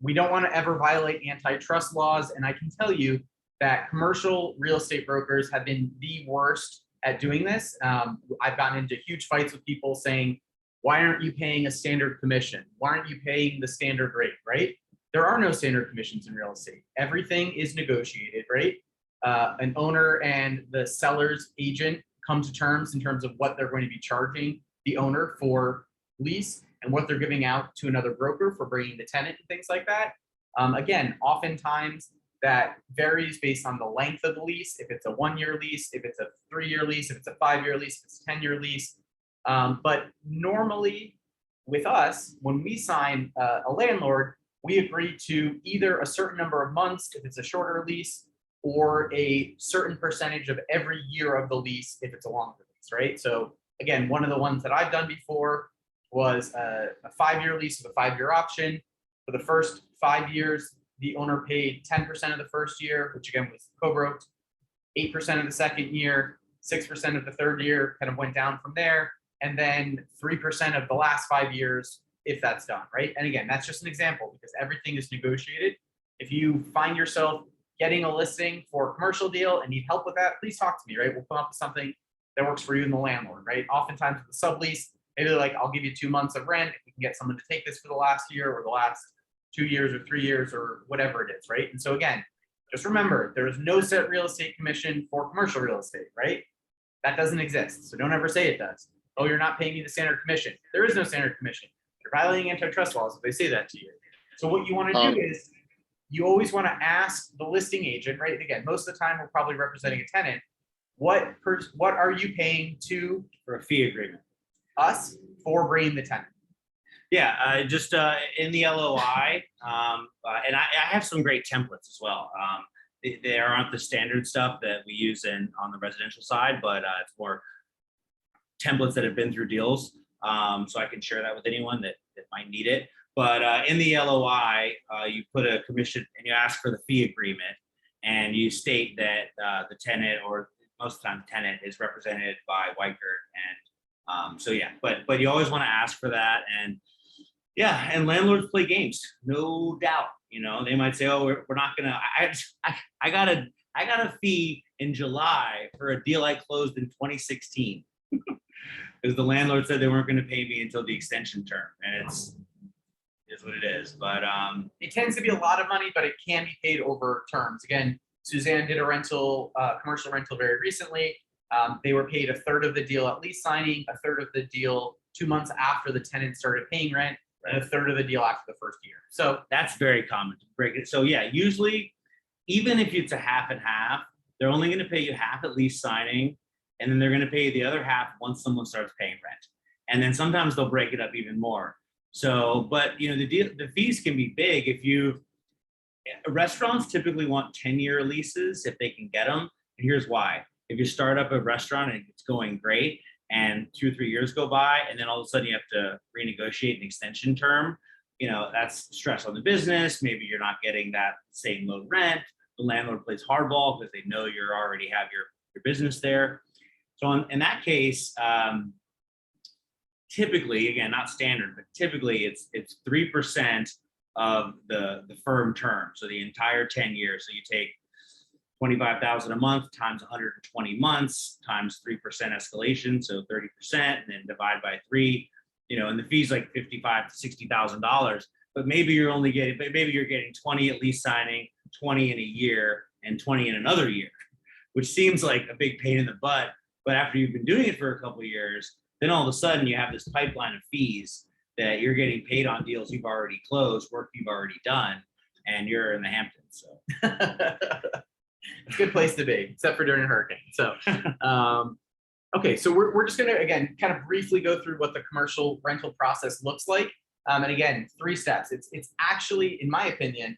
Speaker 1: we don't want to ever violate antitrust laws. And I can tell you that commercial real estate brokers have been the worst at doing this. I've gotten into huge fights with people saying, why aren't you paying a standard commission? Why aren't you paying the standard rate, right? There are no standard commissions in real estate. Everything is negotiated, right? An owner and the seller's agent come to terms in terms of what they're going to be charging the owner for lease and what they're giving out to another broker for bringing the tenant and things like that. Again, oftentimes that varies based on the length of the lease. If it's a 1-year lease, if it's a 3-year lease, if it's a 5-year lease, if it's a 10-year lease. But normally with us, when we sign a landlord, we agree to either a certain number of months if it's a shorter lease, or a certain percentage of every year of the lease if it's a longer lease, right? So again, one of the ones that I've done before was a 5-year lease with a 5-year option. For the first 5 years, the owner paid 10% of the first year, which again was co-broked, 8% of the second year, 6% of the third year, kind of went down from there, and then 3% of the last 5 years if that's done, right? And again, that's just an example because everything is negotiated. If you find yourself getting a listing for a commercial deal and need help with that, please talk to me, right? We'll come up with something that works for you and the landlord, right? Oftentimes with the sublease, maybe they're like, I'll give you 2 months of rent if we can get someone to take this for the last year or the last 2 years or 3 years or whatever it is, right? And so again, just remember, there is no set real estate commission for commercial real estate, right? That doesn't exist. So don't ever say it does. Oh, you're not paying me the standard commission. There is no standard commission. You're violating antitrust laws if they say that to you. So what you want to do is you always want to ask the listing agent, right? And again, most of the time we're probably representing a tenant. What are you paying to
Speaker 2: For a fee agreement.
Speaker 1: us for bringing the tenant?
Speaker 2: Yeah, just in the LOI, and I have some great templates as well. They aren't the standard stuff that we use on the residential side, but it's more templates that have been through deals. So I can share that with anyone that might need it. But in the LOI, you put a commission and you ask for the fee agreement, and you state that the tenant, or most of the time the tenant, is represented by Weichert. And so yeah, but you always want to ask for that. And yeah, and landlords play games, no doubt. You know, they might say, "Oh, we're not gonna." I got a fee in July for a deal I closed in 2016, because the landlord said they weren't going to pay me until the extension term, and it's what it is. But
Speaker 1: it tends to be a lot of money, but it can be paid over terms. Again, Suzanne did a commercial rental very recently. They were paid a third of the deal at lease signing, a third of the deal 2 months after the tenant started paying rent, and a third of the deal after the first year. So
Speaker 2: that's very common to break it. So yeah, usually, even if it's a half and half, they're only going to pay you half at lease signing, and then they're going to pay you the other half once someone starts paying rent. And then sometimes they'll break it up even more. So, but you know, the fees can be big. Restaurants typically want 10-year leases if they can get them. And here's why. If you start up a restaurant and it's going great, and 2 or 3 years go by, and then all of a sudden you have to renegotiate an extension term, you know, that's stress on the business. Maybe you're not getting that same low rent. The landlord plays hardball because they know you already have your business there. So in that case, typically, again, not standard, but typically it's 3% of the firm term. So the entire 10 years. So you take $25,000 a month times 120 months times 3% escalation, so 30%, and then divide by 3. You know, and the fee's like $55,000 to $60,000. But maybe you're getting 20 at lease signing, 20 in a year, and 20 in another year, which seems like a big pain in the butt. But after you've been doing it for a couple of years, then all of a sudden you have this pipeline of fees that you're getting paid on deals you've already closed, work you've already done, and you're in the Hamptons. So
Speaker 1: it's a good place to be, except for during a hurricane. So, okay, so we're just gonna, again, kind of briefly go through what the commercial rental process looks like. And again, 3 steps. It's actually, in my opinion,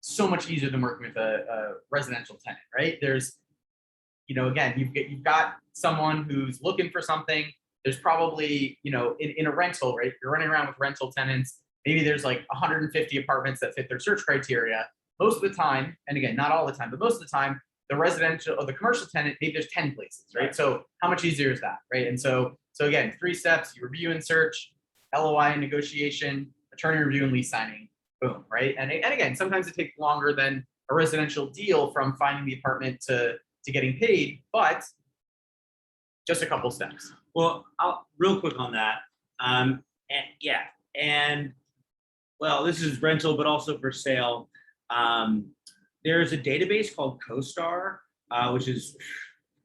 Speaker 1: so much easier than working with a residential tenant, right? There's, you know, again, you've got someone who's looking for something. There's probably, you know, in a rental, right? You're running around with rental tenants. Maybe there's like 150 apartments that fit their search criteria. Most of the time, and again, not all the time, but most of the time, the residential or the commercial tenant, maybe there's 10 places, right? So how much easier is that, right? And so again, 3 steps: you review and search, LOI and negotiation, attorney review and lease signing, boom, right? And again, sometimes it takes longer than a residential deal from finding the apartment to getting paid, but just a couple steps.
Speaker 2: Well, real quick on that. And well, this is rental, but also for sale. There's a database called CoStar, which is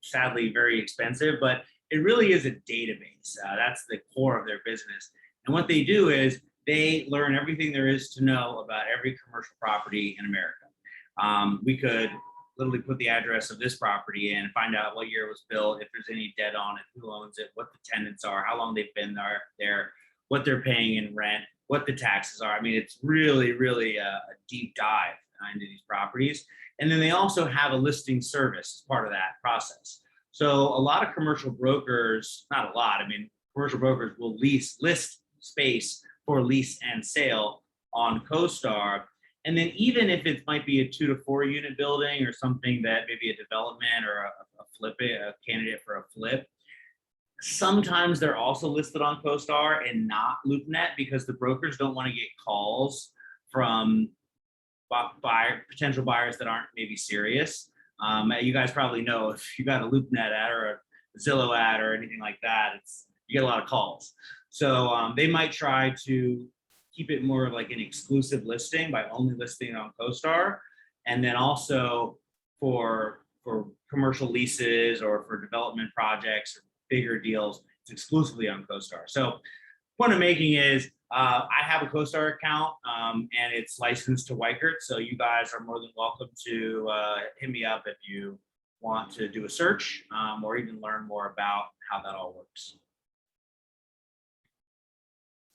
Speaker 2: sadly very expensive, but it really is a database. That's the core of their business. And what they do is they learn everything there is to know about every commercial property in America. We could literally put the address of this property in, find out what year it was built, if there's any debt on it, who owns it, what the tenants are, how long they've been there, what they're paying in rent, what the taxes are. I mean, it's really, really a deep dive into these properties. And then they also have a listing service as part of that process. So a lot of commercial brokers, not a lot, I mean, commercial brokers will list space for lease and sale on CoStar. And then even if it might be a 2 to 4 unit building or something that maybe a development or a candidate for a flip, sometimes they're also listed on CoStar and not LoopNet because the brokers don't want to get calls from potential buyers that aren't maybe serious. You guys probably know if you got a LoopNet ad or a Zillow ad or anything like that, you get a lot of calls. So they might try to keep it more of like an exclusive listing by only listing it on CoStar. And then also for commercial leases or for development projects or bigger deals, it's exclusively on CoStar. So point I'm making is I have a CoStar account and it's licensed to Weichert. So you guys are more than welcome to hit me up if you want to do a search or even learn more about how that all works.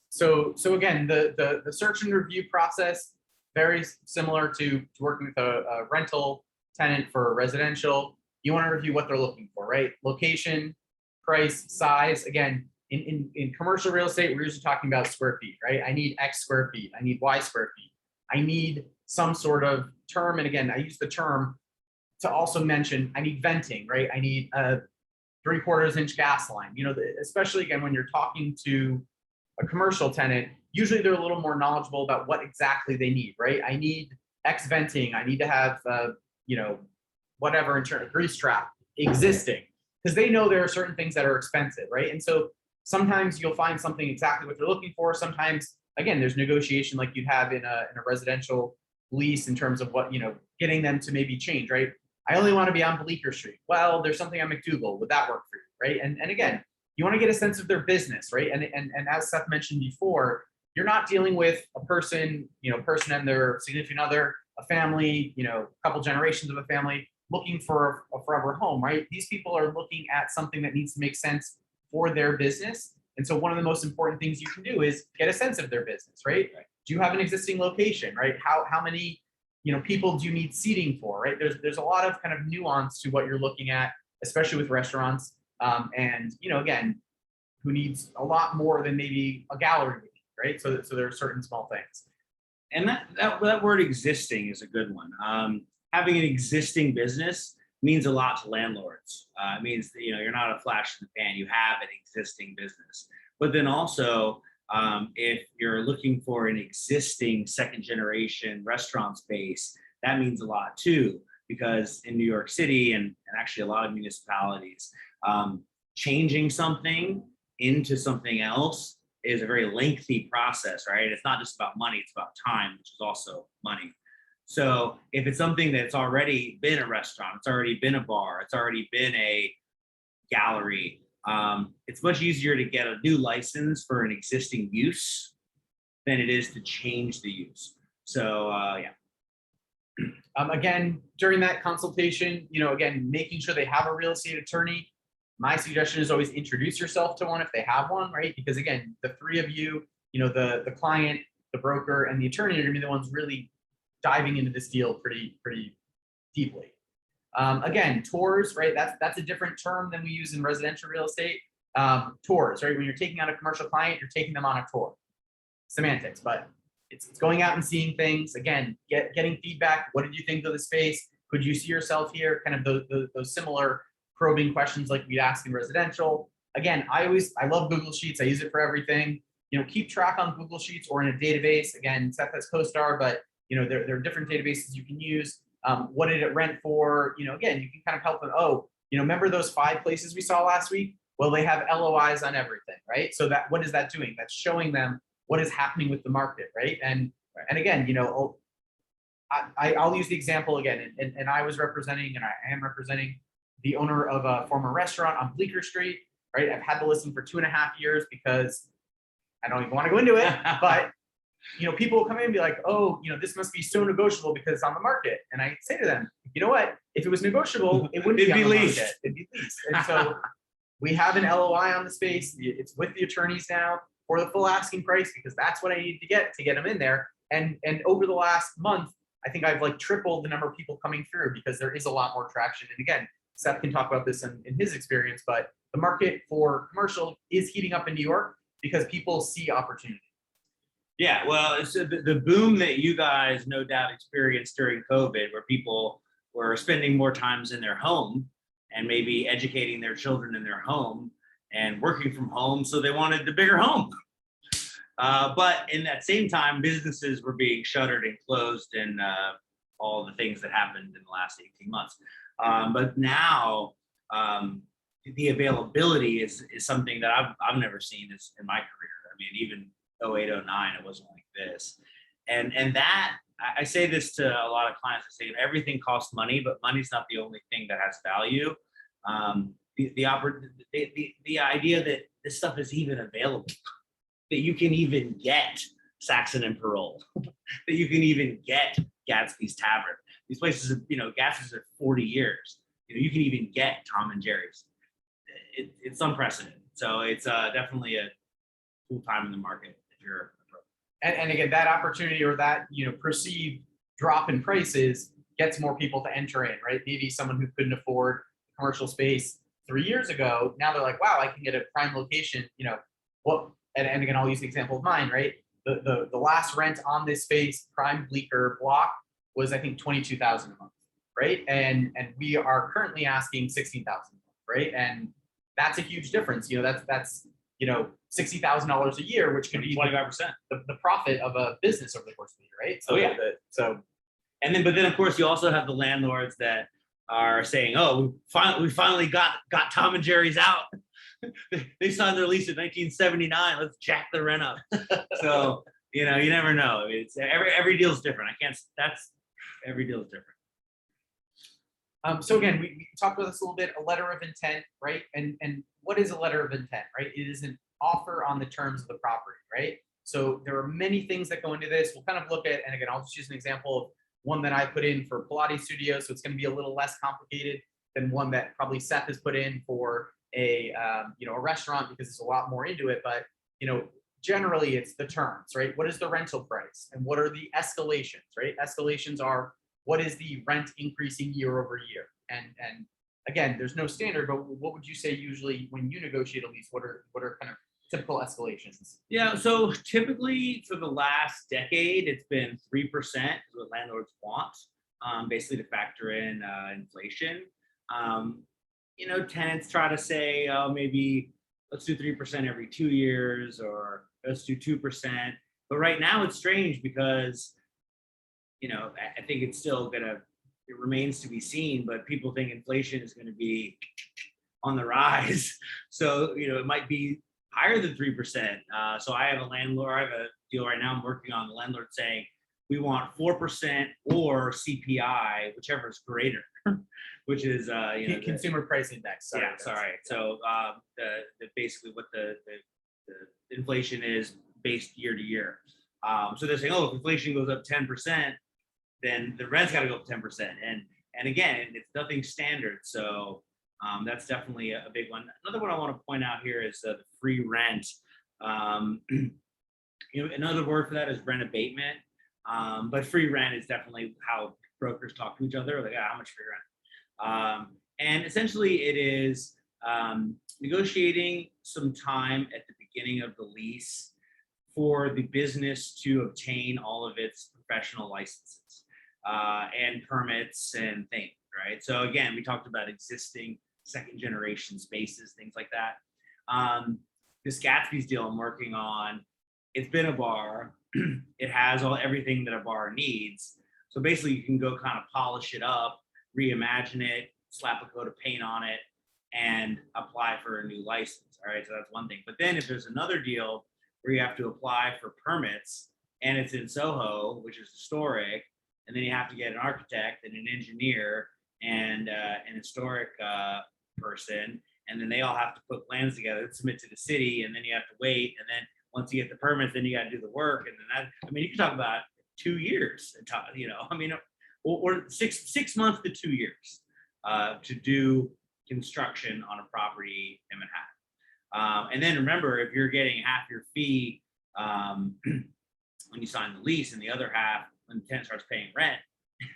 Speaker 1: So again, the search and review process, very similar to working with a rental tenant for residential. You want to review what they're looking for, right? Location, price, size. Again, in commercial real estate, we're usually talking about square feet, right? I need X square feet. I need Y square feet. I need some sort of term. And again, I use the term to also mention I need venting, right? I need a 3/4 inch gas line. You know, especially again, when you're talking to a commercial tenant, usually they're a little more knowledgeable about what exactly they need, right? I need X venting. I need to have, whatever in terms of grease trap existing, because they know there are certain things that are expensive, right? And so sometimes you'll find something exactly what they're looking for. Sometimes, again, there's negotiation like you'd have in a residential lease in terms of what, getting them to maybe change, right? I only want to be on Bleecker Street. Well, there's something on McDougal. Would that work for you, right? And again, you want to get a sense of their business, right? And as Seth mentioned before, you're not dealing with a person and their significant other, a family, a couple generations of a family looking for a forever home, right? These people are looking at something that needs to make sense for their business. And so one of the most important things you can do is get a sense of their business, right? Do you have an existing location, right? How many, people do you need seating for, right? There's a lot of kind of nuance to what you're looking at, especially with restaurants. And again, who needs a lot more than maybe a gallery would need, right? So there are certain small things.
Speaker 2: And that word existing is a good one. Having an existing business means a lot to landlords. It means that, you're not a flash in the pan, you have an existing business. But then also, if you're looking for an existing second generation restaurant space, that means a lot too, because in New York City and actually a lot of municipalities, changing something into something else is a very lengthy process, right? It's not just about money, it's about time, which is also money. So if it's something that's already been a restaurant, it's already been a bar, it's already been a gallery, it's much easier to get a new license for an existing use than it is to change the use. So yeah.
Speaker 1: Again, during that consultation, again, making sure they have a real estate attorney. My suggestion is always introduce yourself to one if they have one, right? Because again, the three of you, the client, the broker, and the attorney are gonna be the ones really diving into this deal pretty deeply. Again, tours, right? That's a different term than we use in residential real estate. Tours, right? When you're taking on a commercial client, you're taking them on a tour. Semantics, but it's going out and seeing things. Again, getting feedback. What did you think of the space? Could you see yourself here? Kind of those similar probing questions like we'd ask in residential. Again, I love Google Sheets. I use it for everything. Keep track on Google Sheets or in a database. Again, Seth has CoStar, but there are different databases you can use. What did it rent for? Again, you can kind of help them. Oh, remember those 5 places we saw last week? Well, they have LOIs on everything, right? So what is that doing? That's showing them what is happening with the market, right? And again, I'll use the example again. And I was representing, and I am representing the owner of a former restaurant on Bleecker Street, right? I've had the listing for 2.5 years because I don't even want to go into it, but people will come in and be like, oh, this must be so negotiable because it's on the market. And I say to them, you know what? If it was negotiable, it wouldn't
Speaker 2: It'd
Speaker 1: be
Speaker 2: be
Speaker 1: on the
Speaker 2: leased.
Speaker 1: market. It'd be leased. And so we have an LOI on the space. It's with the attorneys now for the full asking price because that's what I need to get them in there. And over the last month, I think I've like tripled the number of people coming through because there is a lot more traction. And again, Seth can talk about this in his experience, but the market for commercial is heating up in New York because people see opportunity.
Speaker 2: Yeah, well, it's the boom that you guys no doubt experienced during COVID, where people were spending more times in their home and maybe educating their children in their home and working from home, so they wanted the bigger home. But in that same time, businesses were being shuttered and closed and all the things that happened in the last 18 months. But now the availability is something that I've never seen in my career. I mean, even 08, 09, it wasn't like this. And that, I say this to a lot of clients, I say everything costs money, but money's not the only thing that has value. The idea that this stuff is even available, that you can even get Saxon and Parole, that you can even get Gatsby's Tavern. These places, Gatsby's are 40 years. You can even get Tom and Jerry's. It's unprecedented. So it's definitely a cool time in the market if you're.
Speaker 1: And again, that opportunity or that perceived drop in prices gets more people to enter in, right? Maybe someone who couldn't afford commercial space 3 years ago, now they're like, wow, I can get a prime location. And again, I'll use the example of mine, right? The last rent on this space, prime Bleecker block, was I think $22,000 a month, right? And we are currently asking $16,000 a month, right? And that's a huge difference. That's $60,000 a year, which can be
Speaker 2: 25%.
Speaker 1: the profit of a business over the course of the year, right? So
Speaker 2: but then of course you also have the landlords that are saying, oh, we finally got Tom and Jerry's out. They signed their lease in 1979. Let's jack the rent up. So you never know. I mean, it's every deal's different. Every deal's different.
Speaker 1: So again, we talked about this a little bit. A letter of intent, right? And what is a letter of intent, right? It is an offer on the terms of the property, right? So there are many things that go into this. We'll kind of look at, and again, I'll just use an example of one that I put in for Pilates studio. So it's going to be a little less complicated than one that probably Seth has put in for a restaurant because it's a lot more into it. But generally it's the terms, right? What is the rental price and what are the escalations, right? Escalations are what is the rent increasing year over year? And again, there's no standard, but what would you say usually when you negotiate a lease? What are kind of typical escalations?
Speaker 2: Yeah, so typically for the last decade, it's been 3% is what landlords want, basically to factor in inflation. Tenants try to say, oh, maybe let's do 3% every 2 years, or let's do 2%. But right now it's strange because, I think it's still it remains to be seen, but people think inflation is going to be on the rise. So, it might be higher than 3%. So I have a deal right now I'm working on, the landlord saying, we want 4% or CPI, whichever is greater, which is
Speaker 1: Consumer Price Index.
Speaker 2: Sorry. So basically what the inflation is based year to year. So they're saying, oh, if inflation goes up 10%, then the rent's got to go up 10%. And again, it's nothing standard. So that's definitely a big one. Another one I want to point out here is the free rent. Another word for that is rent abatement. But free rent is definitely how brokers talk to each other. Like, how much free rent? And essentially it is negotiating some time at the beginning of the lease for the business to obtain all of its professional licenses and permits and things, right? So again, we talked about existing second generation spaces, things like that. This Gatsby's deal I'm working on, it's been a bar. It has everything that a bar needs. So basically you can go kind of polish it up, reimagine it, slap a coat of paint on it, and apply for a new license. All right, so that's one thing. But then if there's another deal where you have to apply for permits and it's in Soho, which is historic, and then you have to get an architect and an engineer and an historic person, and then they all have to put plans together, submit to the city, and then you have to wait. And then once you get the permits, then you got to do the work. And then that, I mean, you can talk about 2 years, you know, I mean, or six months to 2 years to do construction on a property in Manhattan. And then remember, if you're getting half your fee when you sign the lease and the other half when the tenant starts paying rent,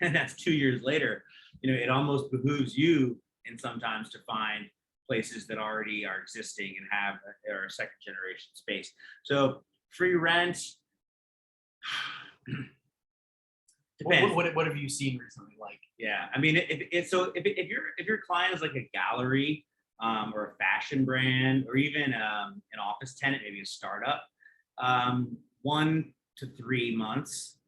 Speaker 2: and that's 2 years later, you know, it almost behooves you in sometimes to find places that already are existing and have or a second generation space. So free rent depends.
Speaker 1: What have you seen recently? Like,
Speaker 2: Yeah, I mean, if your client is like a gallery or a fashion brand or even an office tenant, maybe a startup, 1 to 3 months,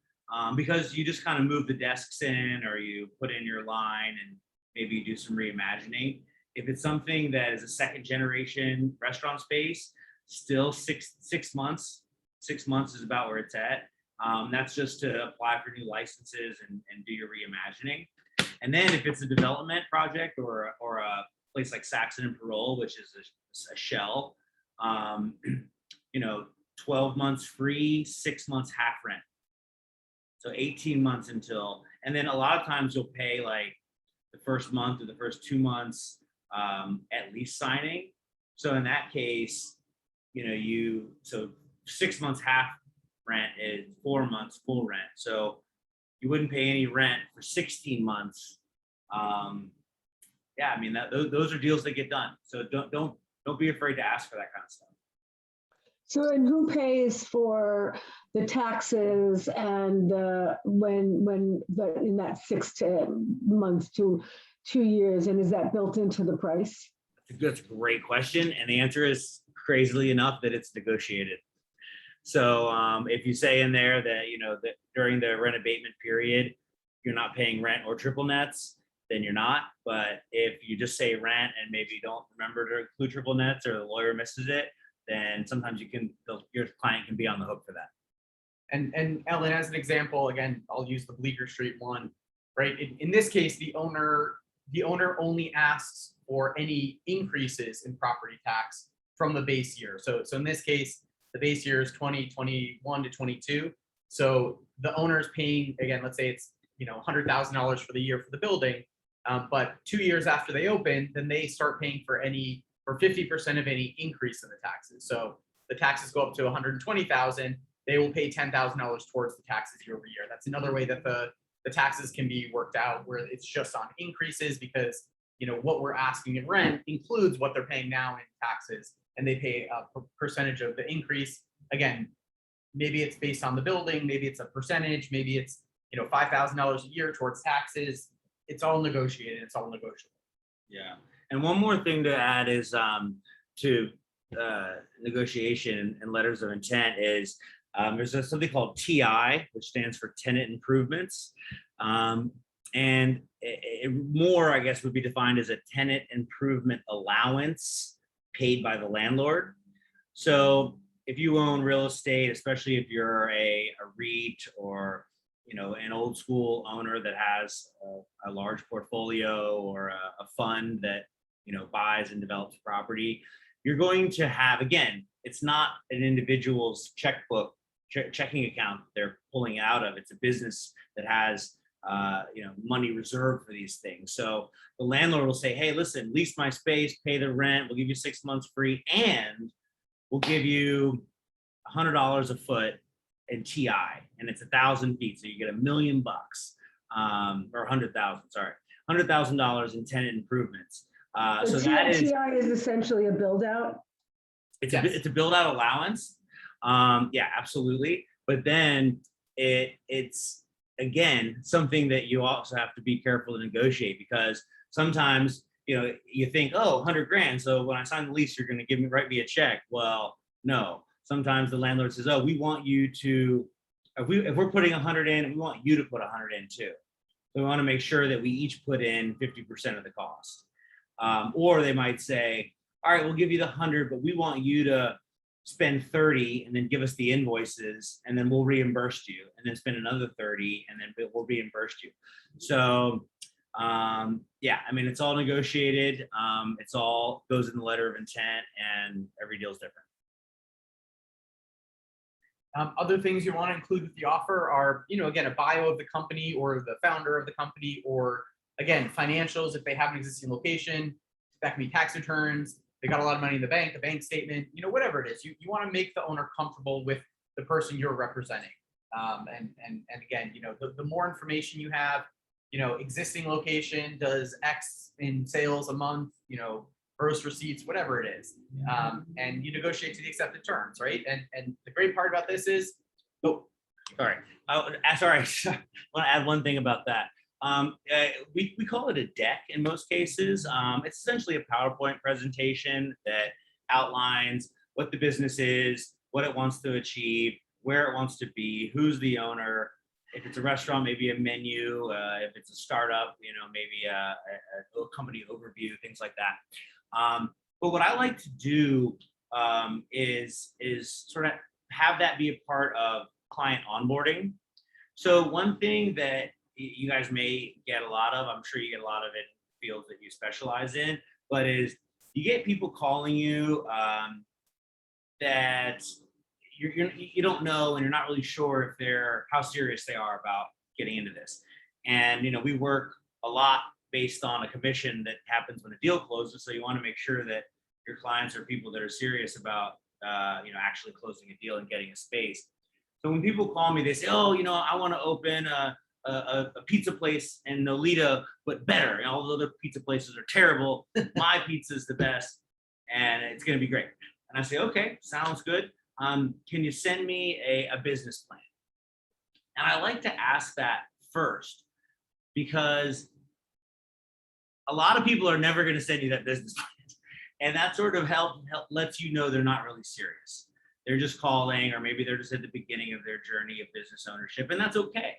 Speaker 2: because you just kind of move the desks in or you put in your line and maybe you do some reimagining. If it's something that is a second generation restaurant space, still six months. 6 months is about where it's at. That's just to apply for new licenses and do your reimagining. And then if it's a development project or a place like Saxon and Parole, which is a shell, you know, 12 months free, 6 months half rent. So 18 months until, and then a lot of times you'll pay like the first month or the first 2 months at lease signing. So in that case, you know, so 6 months half rent is 4 months full rent. So you wouldn't pay any rent for 16 months. Yeah, I mean, those are deals that get done. So don't be afraid to ask for that kind of stuff.
Speaker 4: So, and who pays for the taxes and in that 6 months to 2 years, and is that built into the price?
Speaker 2: That's a great question, and the answer is crazily enough that it's negotiated. So if you say in there that, you know, that during the rent abatement period you're not paying rent or triple nets, then you're not. But if you just say rent and maybe don't remember to include triple nets or the lawyer misses it, then sometimes your client can be on the hook for that.
Speaker 1: and Ellen, as an example, again, I'll use the Bleecker Street one, right? In this case, the owner only asks for any increases in property tax from the base year. So in this case, the base year is 2021 to 22. So the owner is paying, again, let's say it's, you know, $100,000 for the year for the building, but 2 years after they open, then they start paying for 50% of any increase in the taxes. So the taxes go up to 120,000. They will pay $10,000 towards the taxes year over year. That's another way that the taxes can be worked out, where it's just on increases, because, you know, what we're asking in rent includes what they're paying now in taxes, and they pay a percentage of the increase. Again, maybe it's based on the building, maybe it's a percentage, maybe it's, you know, $5,000 a year towards taxes. It's all negotiated. It's all negotiable.
Speaker 2: Yeah. And one more thing to add is to negotiation and letters of intent is there's something called TI, which stands for tenant improvements. And more, I guess, would be defined as a tenant improvement allowance paid by the landlord. So if you own real estate, especially if you're a REIT or, you know, an old school owner that has a large portfolio or a fund that, you know, buys and develops property, you're going to have, again, it's not an individual's checkbook, checking account they're pulling out of. It's a business that has, you know, money reserved for these things. So the landlord will say, hey, listen, lease my space, pay the rent, we'll give you 6 months free, and we'll give you $100 a foot in TI, and it's 1,000 feet, so you get $1 million, or 100,000, sorry, $100,000 in tenant improvements. So that is
Speaker 4: TI is essentially a build out.
Speaker 2: it's a build out allowance. Yeah, absolutely. But then it's again something that you also have to be careful to negotiate, because sometimes, you know, you think, oh, 100 grand, so when I sign the lease, you're going to write me a check. Well, no. Sometimes the landlord says, oh, we want you to, if we're putting 100 in, we want you to put 100 in too. So we want to make sure that we each put in 50% of the cost. Or they might say, all right, we'll give you the 100, but we want you to spend 30 and then give us the invoices, and then we'll reimburse you, and then spend another 30 and then we'll reimburse you. So Yeah, I mean, it's all negotiated. It's all goes in the letter of intent, and every deal is different.
Speaker 1: Other things you want to include with the offer are, again, a bio of the company or the founder of the company, or again, financials if they have an existing location. That can be tax returns. They got a lot of money in the bank, a bank statement, whatever it is. You want to make the owner comfortable with the person you're representing. And again, the more information you have, existing location, does X in sales a month, gross receipts, whatever it is. And you negotiate to the accepted terms, right? And the great part about this is,
Speaker 2: Sorry, I want to add one thing about that. We call it a deck in most cases. It's essentially a PowerPoint presentation that outlines what the business is, what it wants to achieve, where it wants to be, who's the owner. If it's a restaurant, maybe a menu. If it's a startup, maybe a company overview, things like that. But what I like to do is sort of have that be a part of client onboarding. So one thing that you guys may get a lot of, I'm sure you get a lot of it in fields that you specialize in, but is you get people calling you that you don't know, and you're not really sure if how serious they are about getting into this. And we work a lot based on a commission that happens when a deal closes. So you want to make sure that your clients are people that are serious about actually closing a deal and getting a space. So when people call me, they say, "Oh, I want to open a pizza place in Nolita, but better. All the other pizza places are terrible. My pizza is the best, and it's going to be great." And I say, "Okay, sounds good. Can you send me a business plan?" And I like to ask that first, because a lot of people are never going to send you that business plan. And that sort of help lets you know they're not really serious. They're just calling, or maybe they're just at the beginning of their journey of business ownership, and that's okay.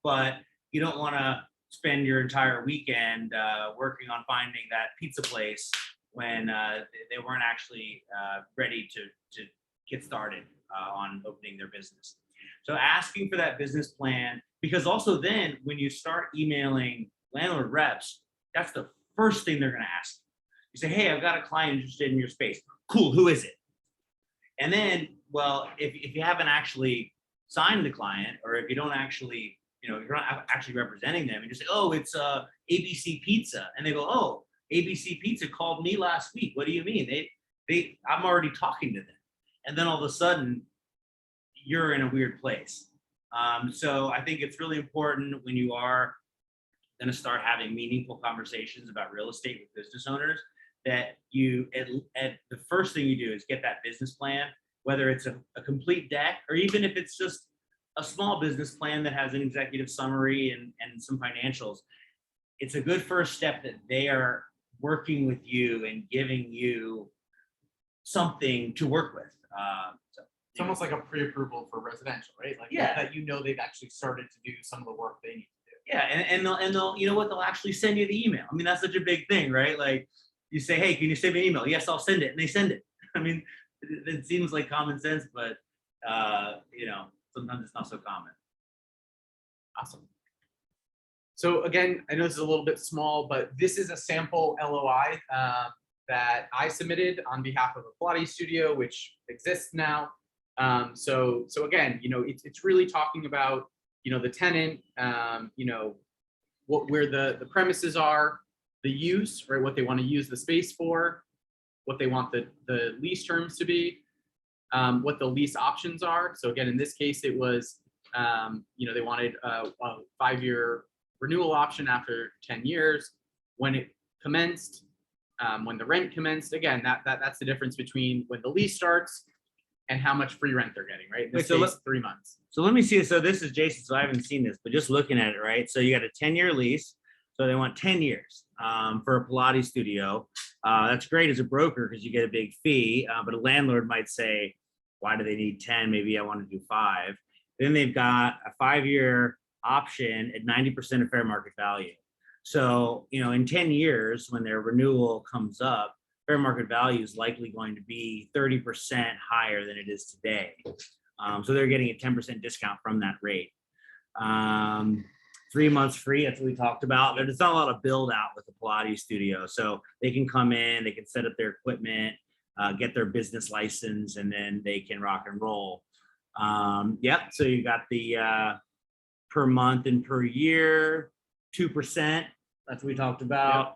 Speaker 2: But you don't want to spend your entire weekend working on finding that pizza place when they weren't actually ready to get started on opening their business. So asking for that business plan, because also then when you start emailing landlord reps, that's the first thing they're going to ask. You say, "Hey, I've got a client interested in your space." "Cool, who is it?" And then, well, if you haven't actually signed the client, or if you don't actually, you're not actually representing them, and you say, "Oh, it's ABC Pizza," and they go, "Oh, ABC Pizza called me last week. What do you mean?" I'm already talking to them, and then all of a sudden, you're in a weird place. So I think it's really important when you are going to start having meaningful conversations about real estate with business owners, that you at the first thing you do is get that business plan, whether it's a complete deck, or even if it's just a small business plan that has an executive summary and some financials. It's a good first step that they are working with you and giving you something to work with.
Speaker 1: It's almost like a pre-approval for residential, right? Like,
Speaker 2: Yeah.
Speaker 1: that they've actually started to do some of the work they need to do.
Speaker 2: Yeah, and they'll they'll actually send you the email. I mean, that's such a big thing, right? Like, you say, "Hey, can you send me an email?" "Yes, I'll send it," and they send it. I mean, it seems like common sense, but sometimes it's not so common.
Speaker 1: Awesome. So again, I know this is a little bit small, but this is a sample LOI that I submitted on behalf of a Pilates studio, which exists now. So again, it's really talking about, the tenant, where the premises are, the use, right? What they want to use the space for, what they want the lease terms to be, what the lease options are. So again, in this case, it was, they wanted a 5-year renewal option after 10 years, when it commenced, when the rent commenced. Again, that's the difference between when the lease starts and how much free rent they're getting, right? In this case, 3 months.
Speaker 2: So let me see. So this is Jason. So I haven't seen this, but just looking at it, right? So you got a 10-year lease. So they want 10 years for a Pilates studio. That's great as a broker because you get a big fee, but a landlord might say, "Why do they need 10? Maybe I want to do 5. Then they've got a 5-year option at 90% of fair market value. So, in 10 years, when their renewal comes up, fair market value is likely going to be 30% higher than it is today. So they're getting a 10% discount from that rate. 3 months free. That's what we talked about. There's not a lot of build out with the Pilates studio. So they can come in, they can set up their equipment, get their business license, and then they can rock and roll. Yep. So you got the per month and per year, 2%. That's what we talked about.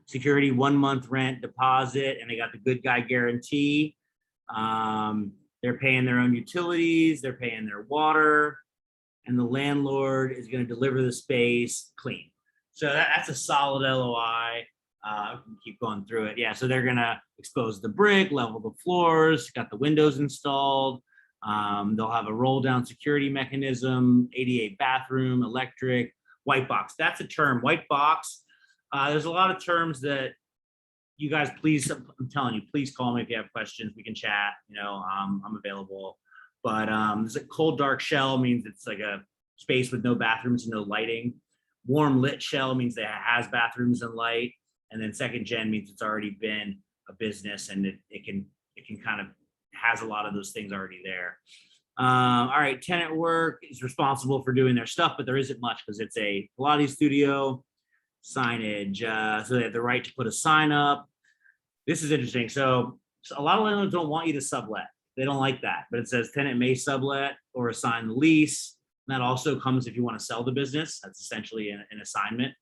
Speaker 2: Security, 1 month rent deposit, and they got the good guy guarantee. They're paying their own utilities, they're paying their water, and the landlord is going to deliver the space clean. So that's a solid LOI. Keep going through it. Yeah, so they're going to expose the brick, level the floors, got the windows installed. They'll have a roll down security mechanism, 88 bathroom, electric, white box. That's a term, white box. There's a lot of terms that you guys, please, I'm telling you, please call me if you have questions. We can chat, I'm available. But there's a cold dark shell means it's like a space with no bathrooms and no lighting. Warm lit shell means that it has bathrooms and light. And then second gen means it's already been a business and it can kind of has a lot of those things already there. All right, tenant work is responsible for doing their stuff, but there isn't much because it's a Pilates studio. Signage, so they have the right to put a sign up. This is interesting. So a lot of landlords don't want you to sublet. They don't like that, but it says tenant may sublet or assign the lease. And that also comes if you want to sell the business. That's essentially an assignment.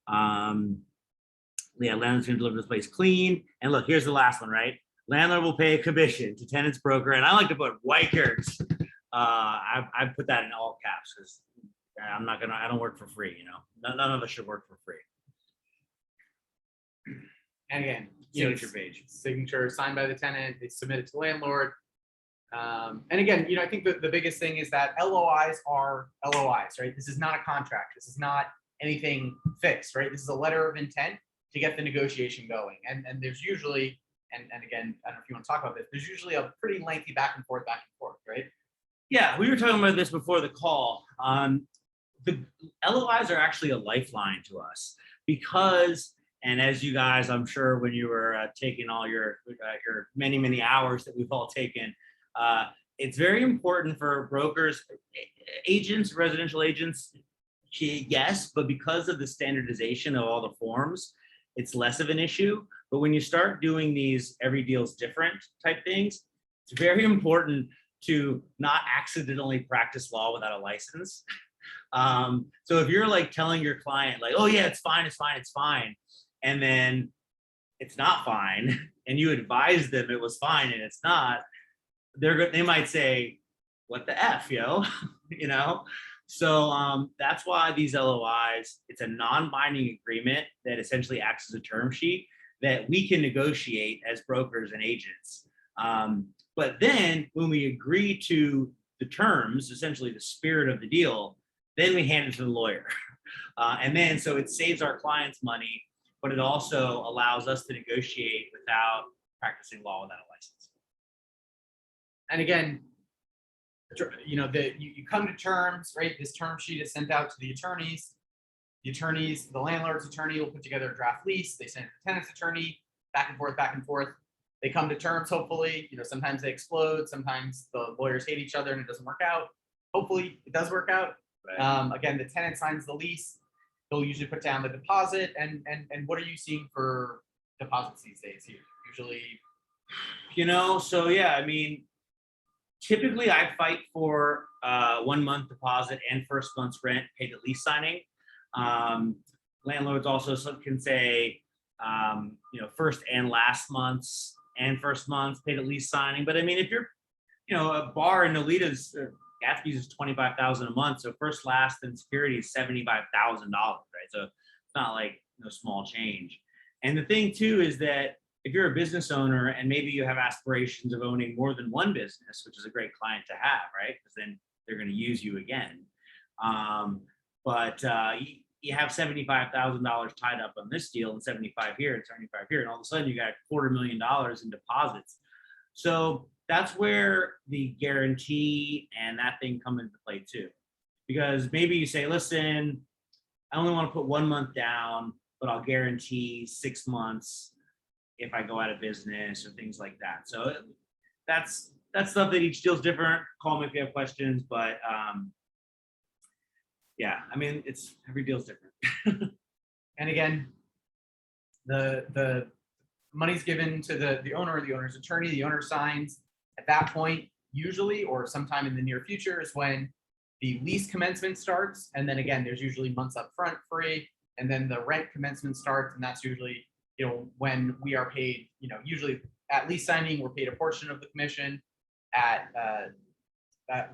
Speaker 2: Yeah, landlord's going to deliver this place clean. And look, here's the last one, right? Landlord will pay a commission to tenant's broker, and I like to put Wikers. I put that in all caps because I don't work for free, None of us should work for free.
Speaker 1: And again,
Speaker 2: Signature page.
Speaker 1: Signature signed by the tenant, they submit it to the landlord. And again, I think the biggest thing is that LOIs are LOIs, right? This is not a contract. This is not anything fixed, right? This is a letter of intent to get the negotiation going. And there's usually, and again, I don't know if you want to talk about this, there's usually a pretty lengthy back and forth, right?
Speaker 2: Yeah, we were talking about this before the call. The LOIs are actually a lifeline to us because, and as you guys, I'm sure when you were taking all your many hours that we've all taken, it's very important for brokers, agents, residential agents, yes, but because of the standardization of all the forms, it's less of an issue. But when you start doing these every deal's different type things, it's very important to not accidentally practice law without a license. So if you're like telling your client like, oh yeah, it's fine, and then it's not fine, and you advise them it was fine and it's not, they might say, what the F, yo, So that's why these LOIs, it's a non-binding agreement that essentially acts as a term sheet that we can negotiate as brokers and agents. But then when we agree to the terms, essentially the spirit of the deal, then we hand it to the lawyer. And then, so it saves our clients money, but it also allows us to negotiate without practicing law without a license.
Speaker 1: And again, you come to terms, right? This term sheet is sent out to the attorneys. The landlord's attorney will put together a draft lease. They send it to the tenant's attorney, back and forth. They come to terms, hopefully. Sometimes they explode. Sometimes the lawyers hate each other and it doesn't work out. Hopefully it does work out. Right. Again, the tenant signs the lease. They'll usually put down the deposit. And what are you seeing for deposits these days here? Usually,
Speaker 2: so yeah, typically I fight for 1 month deposit and first month's rent paid at lease signing. Landlords also can say, first and last month's and first month's paid at least signing. But if you're, a bar in Nolita's, Gatsby's is $25,000 a month. So first, last, and security is $75,000, right? So it's not like no small change. And the thing too is that if you're a business owner and maybe you have aspirations of owning more than one business, which is a great client to have, right? Because then they're going to use you again. But you have $75,000 tied up on this deal and 75 here and 75 here, and all of a sudden you got $250,000 in deposits. So that's where the guarantee and that thing come into play too. Because maybe you say, listen, I only want to put 1 month down, but I'll guarantee 6 months if I go out of business or things like that. So that's stuff that each deal's different. Call me if you have questions, but Yeah, I mean, it's every deal's different.
Speaker 1: And again, the money's given to the owner or the owner's attorney, the owner signs. At that point, usually, or sometime in the near future, is when the lease commencement starts. And then again, there's usually months up front free, and then the rent commencement starts. And that's usually, when we are paid, usually at lease signing, we're paid a portion of the commission. At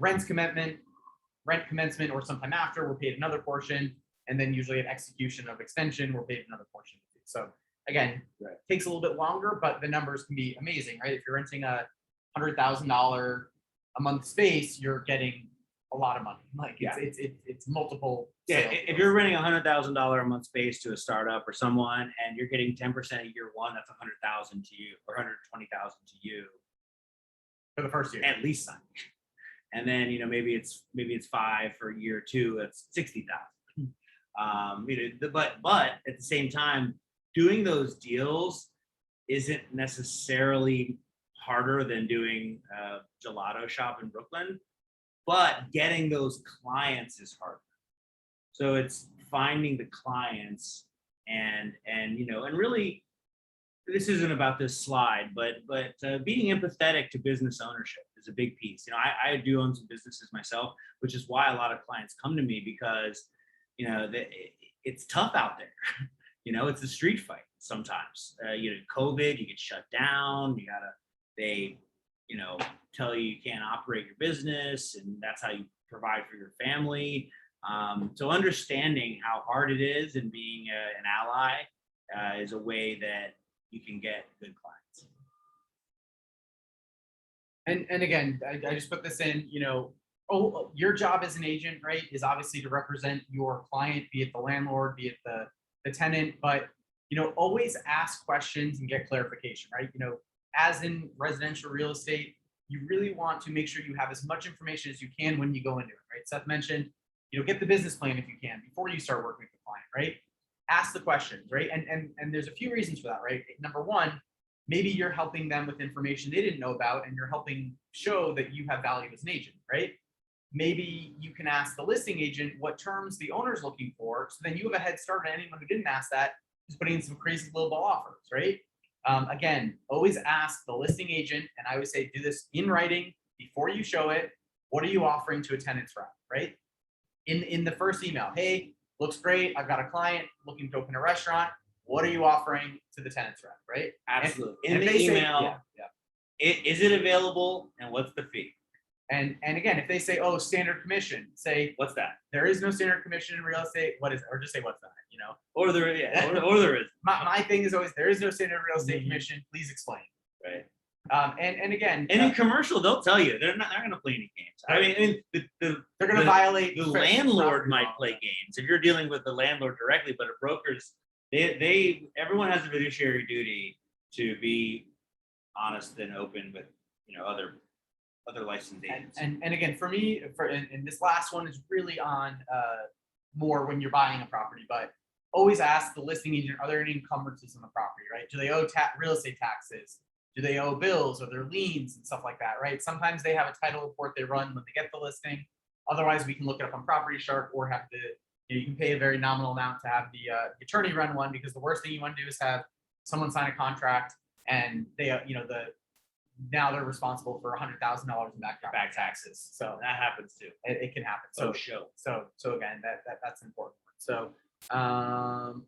Speaker 1: rent commencement, or sometime after, we're paid another portion. And then usually at execution of extension, we're paid another portion. So again,
Speaker 2: Right.
Speaker 1: takes a little bit longer, but the numbers can be amazing, right? If you're renting a $100,000 a month space, you're getting a lot of money. Like it's multiple.
Speaker 2: Yeah,
Speaker 1: sales.
Speaker 2: if you're renting $100,000 a month space to a startup or someone, and you're getting 10% of year one, that's 100,000 to you, or 120,000 to you
Speaker 1: for the first year.
Speaker 2: at least sign. And then maybe it's 5 for year two. That's 60,000. But at the same time, doing those deals isn't necessarily harder than doing a gelato shop in Brooklyn, but getting those clients is harder. So it's finding the clients and really, this isn't about this slide, but being empathetic to business ownership is a big piece. I do own some businesses myself, which is why a lot of clients come to me, because it's tough out there. It's a street fight sometimes. COVID, you get shut down. They tell you can't operate your business, and that's how you provide for your family. So understanding how hard it is and being an ally is a way that you can get good clients.
Speaker 1: And again, I just put this in, your job as an agent, right, is obviously to represent your client, be it the landlord, be it the tenant, but, always ask questions and get clarification, right? As in residential real estate, you really want to make sure you have as much information as you can when you go into it, right? Seth mentioned, get the business plan if you can before you start working with the client, right? Ask the questions, right? And there's a few reasons for that, right? Number one, maybe you're helping them with information they didn't know about, and you're helping show that you have value as an agent, right? Maybe you can ask the listing agent what terms the owner's looking for, so then you have a head start on anyone who didn't ask that, who's putting in some crazy lowball offers, right? Again, always ask the listing agent, and I would say do this in writing before you show it. What are you offering to a tenant's rep, right? In the first email, hey, looks great. I've got a client looking to open a restaurant. What are you offering to the tenant's rep, right?
Speaker 2: Absolutely.
Speaker 1: And
Speaker 2: In
Speaker 1: if
Speaker 2: the
Speaker 1: they say-
Speaker 2: email, is it available, and what's the fee?
Speaker 1: And again, if they say, oh, standard commission, say,
Speaker 2: What's that?
Speaker 1: there is no standard commission in real estate. What is it? Or just say, what's that?
Speaker 2: Or there is.
Speaker 1: My thing is always, there is no standard real estate
Speaker 2: Mhm.
Speaker 1: commission. Please explain.
Speaker 2: Right.
Speaker 1: And again,
Speaker 2: And in commercial, they'll tell you they're not going to play any games. I mean,
Speaker 1: they're going to
Speaker 2: the-
Speaker 1: violate
Speaker 2: the
Speaker 1: property
Speaker 2: landlord might
Speaker 1: law.
Speaker 2: play games if you're dealing with the landlord directly, but a broker's everyone has a fiduciary duty to be honest and open with other licensed agents.
Speaker 1: And again, for me, and this last one is really on more when you're buying a property, but always ask the listing agent, are there any encumbrances on the property, right? Do they owe real estate taxes? Do they owe bills or their liens and stuff like that, right? Sometimes they have a title report they run when they get the listing. Otherwise, we can look it up on Property Shark, or have you can pay a very nominal amount to have the attorney run one, because the worst thing you want to do is have someone sign a contract and they, now they're responsible for $100,000 in back taxes. So
Speaker 2: that happens too.
Speaker 1: it can happen. So again, that's important. So,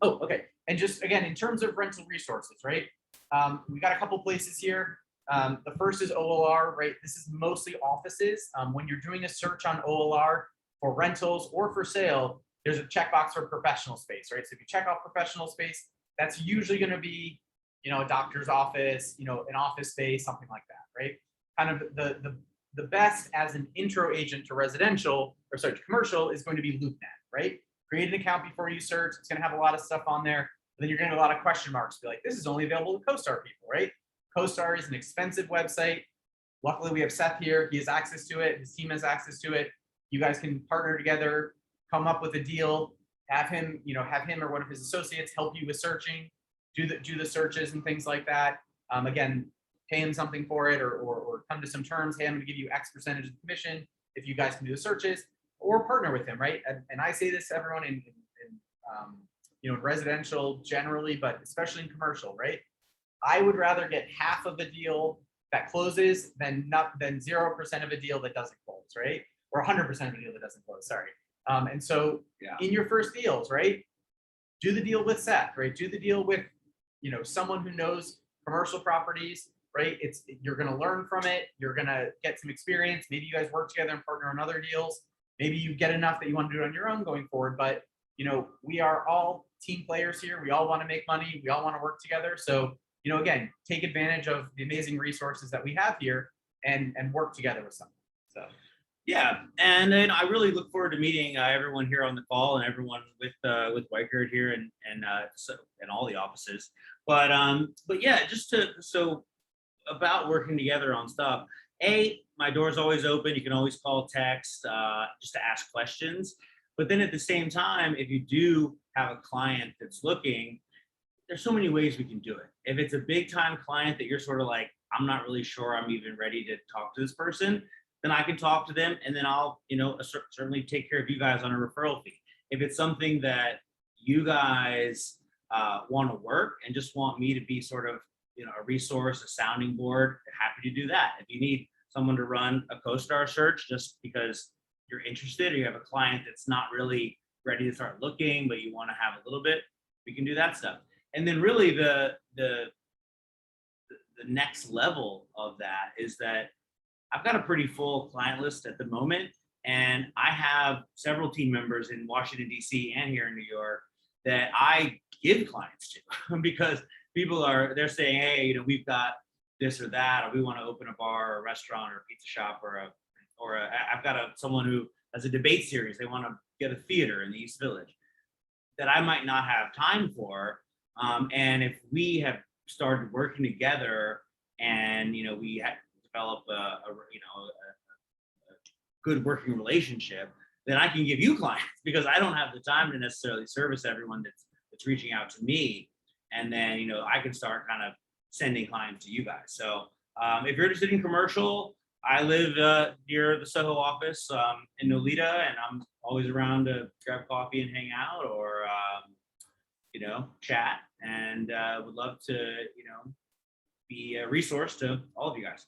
Speaker 1: okay. And just again, in terms of rental resources, right? We got a couple places here. The first is OLR, right? This is mostly offices. When you're doing a search on OLR for rentals or for sale, there's a checkbox for professional space, right? So if you check out professional space, that's usually going to be, a doctor's office, an office space, something like that, right? Kind of the best as an intro agent to to commercial is going to be LoopNet, right? Create an account before you search. It's going to have a lot of stuff on there. Then you're going to get a lot of question marks. Be like, this is only available to CoStar people, right? CoStar is an expensive website. Luckily, we have Seth here. He has access to it. His team has access to it. You guys can partner together, come up with a deal, have him or one of his associates help you with searching, do the searches and things like that. Again, pay him something for it, or come to some terms. Hey, I'm going to give you X percentage of the commission if you guys can do the searches. or partner with him, right? And I say this to everyone in residential generally, but especially in commercial, right? I would rather get half of a deal that closes than 0% of a deal that doesn't close, right? Or 100% of a deal that doesn't close, sorry. And so in your first deals, right? Do the deal with Seth, right? Do the deal with, someone who knows commercial properties, right? You're going to learn from it. You're going to get some experience. Maybe you guys work together and partner on other deals. Maybe you get enough that you want to do it on your own going forward. But, we are all team players here. We all want to make money. We all want to work together. So, again, take advantage of the amazing resources that we have here and work together with someone. So.
Speaker 2: Yeah, and then I really look forward to meeting everyone here on the call and everyone with Whitehurst here and all the offices. But yeah, so about working together on stuff. My door's always open. You can always call, text, just to ask questions. But then at the same time, if you do have a client that's looking, there's so many ways we can do it. If it's a big time client that you're sort of like, I'm not really sure I'm even ready to talk to this person, then I can talk to them and then I'll, certainly take care of you guys on a referral fee. If it's something that you guys want to work and just want me to be sort of, a resource, a sounding board, happy to do that. If you need someone to run a co-star search just because you're interested or you have a client that's not really ready to start looking, but you want to have a little bit, we can do that stuff. And then really the next level of that is that I've got a pretty full client list at the moment, and I have several team members in Washington, D.C. and here in New York that I give clients to because they're saying, hey, we've got this or that, or we want to open a bar or a restaurant or a pizza shop I've got someone who has a debate series. They want to get a theater in the East Village that I might not have time for. And if we have started working together and, we have developed a good working relationship, then I can give you clients because I don't have the time to necessarily service everyone that's reaching out to me. And then, I can start kind of sending clients to you guys. So if you're interested in commercial, I live near the Soho office in Nolita, and I'm always around to grab coffee and hang out or, chat, and would love to, be a resource to all of you guys.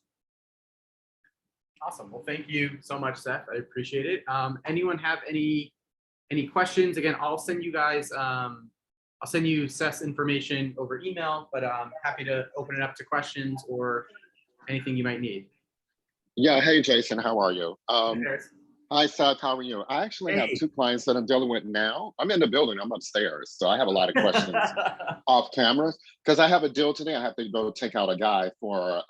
Speaker 1: Awesome. Well, thank you so much, Seth. I appreciate it. Anyone have any questions? Again, I'll send you guys, I'll send you Seth's information over email, but I'm happy to open it up to questions or anything you might need.
Speaker 5: Yeah. Hey, Jason, how are you? Hi, Seth, how are you? I actually have two clients that I'm dealing with now. I'm in the building, I'm upstairs, so I have a lot of questions off camera because I have a deal today. I have to go take out a guy for,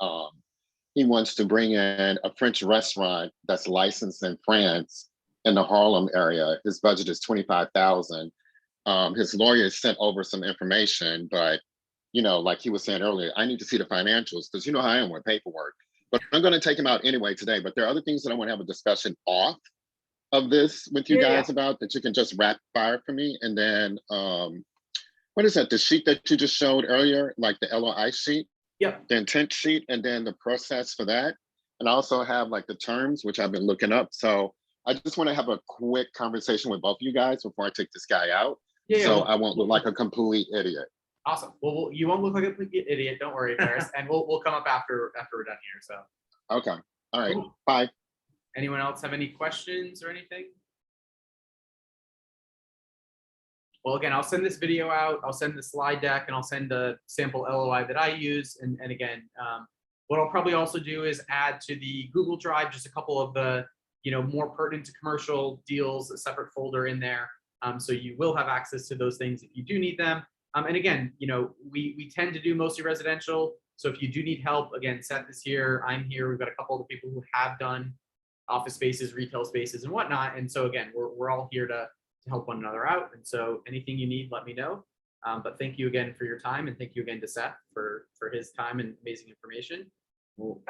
Speaker 5: he wants to bring in a French restaurant that's licensed in France in the Harlem area. His budget is $25,000. His lawyer sent over some information, but like he was saying earlier, I need to see the financials because you know how I am with paperwork. But I'm going to take him out anyway today. But there are other things that I want to have a discussion off of this with you guys about that you can just rapid fire for me. And then what is that? The sheet that you just showed earlier, like the LOI sheet?
Speaker 1: Yep.
Speaker 5: The intent sheet and then the process for that. And I also have like the terms, which I've been looking up. So I just want to have a quick conversation with both of you guys before I take this guy out. So I won't look like a complete idiot.
Speaker 1: Awesome. Well, you won't look like a complete idiot. Don't worry, Paris. And we'll come up after we're done here. So.
Speaker 5: Okay. All right.
Speaker 1: Cool.
Speaker 5: Bye.
Speaker 1: Anyone else have any questions or anything? Well, again, I'll send this video out. I'll send the slide deck and I'll send the sample LOI that I use. And again, what I'll probably also do is add to the Google Drive just a couple of the more pertinent to commercial deals, a separate folder in there. So you will have access to those things if you do need them. And again, we tend to do mostly residential. So if you do need help, again, Seth is here, I'm here. We've got a couple of the people who have done office spaces, retail spaces and whatnot. And so again, we're all here to help one another out. And so anything you need, let me know. But thank you again for your time. And thank you again to Seth for his time and amazing information. We'll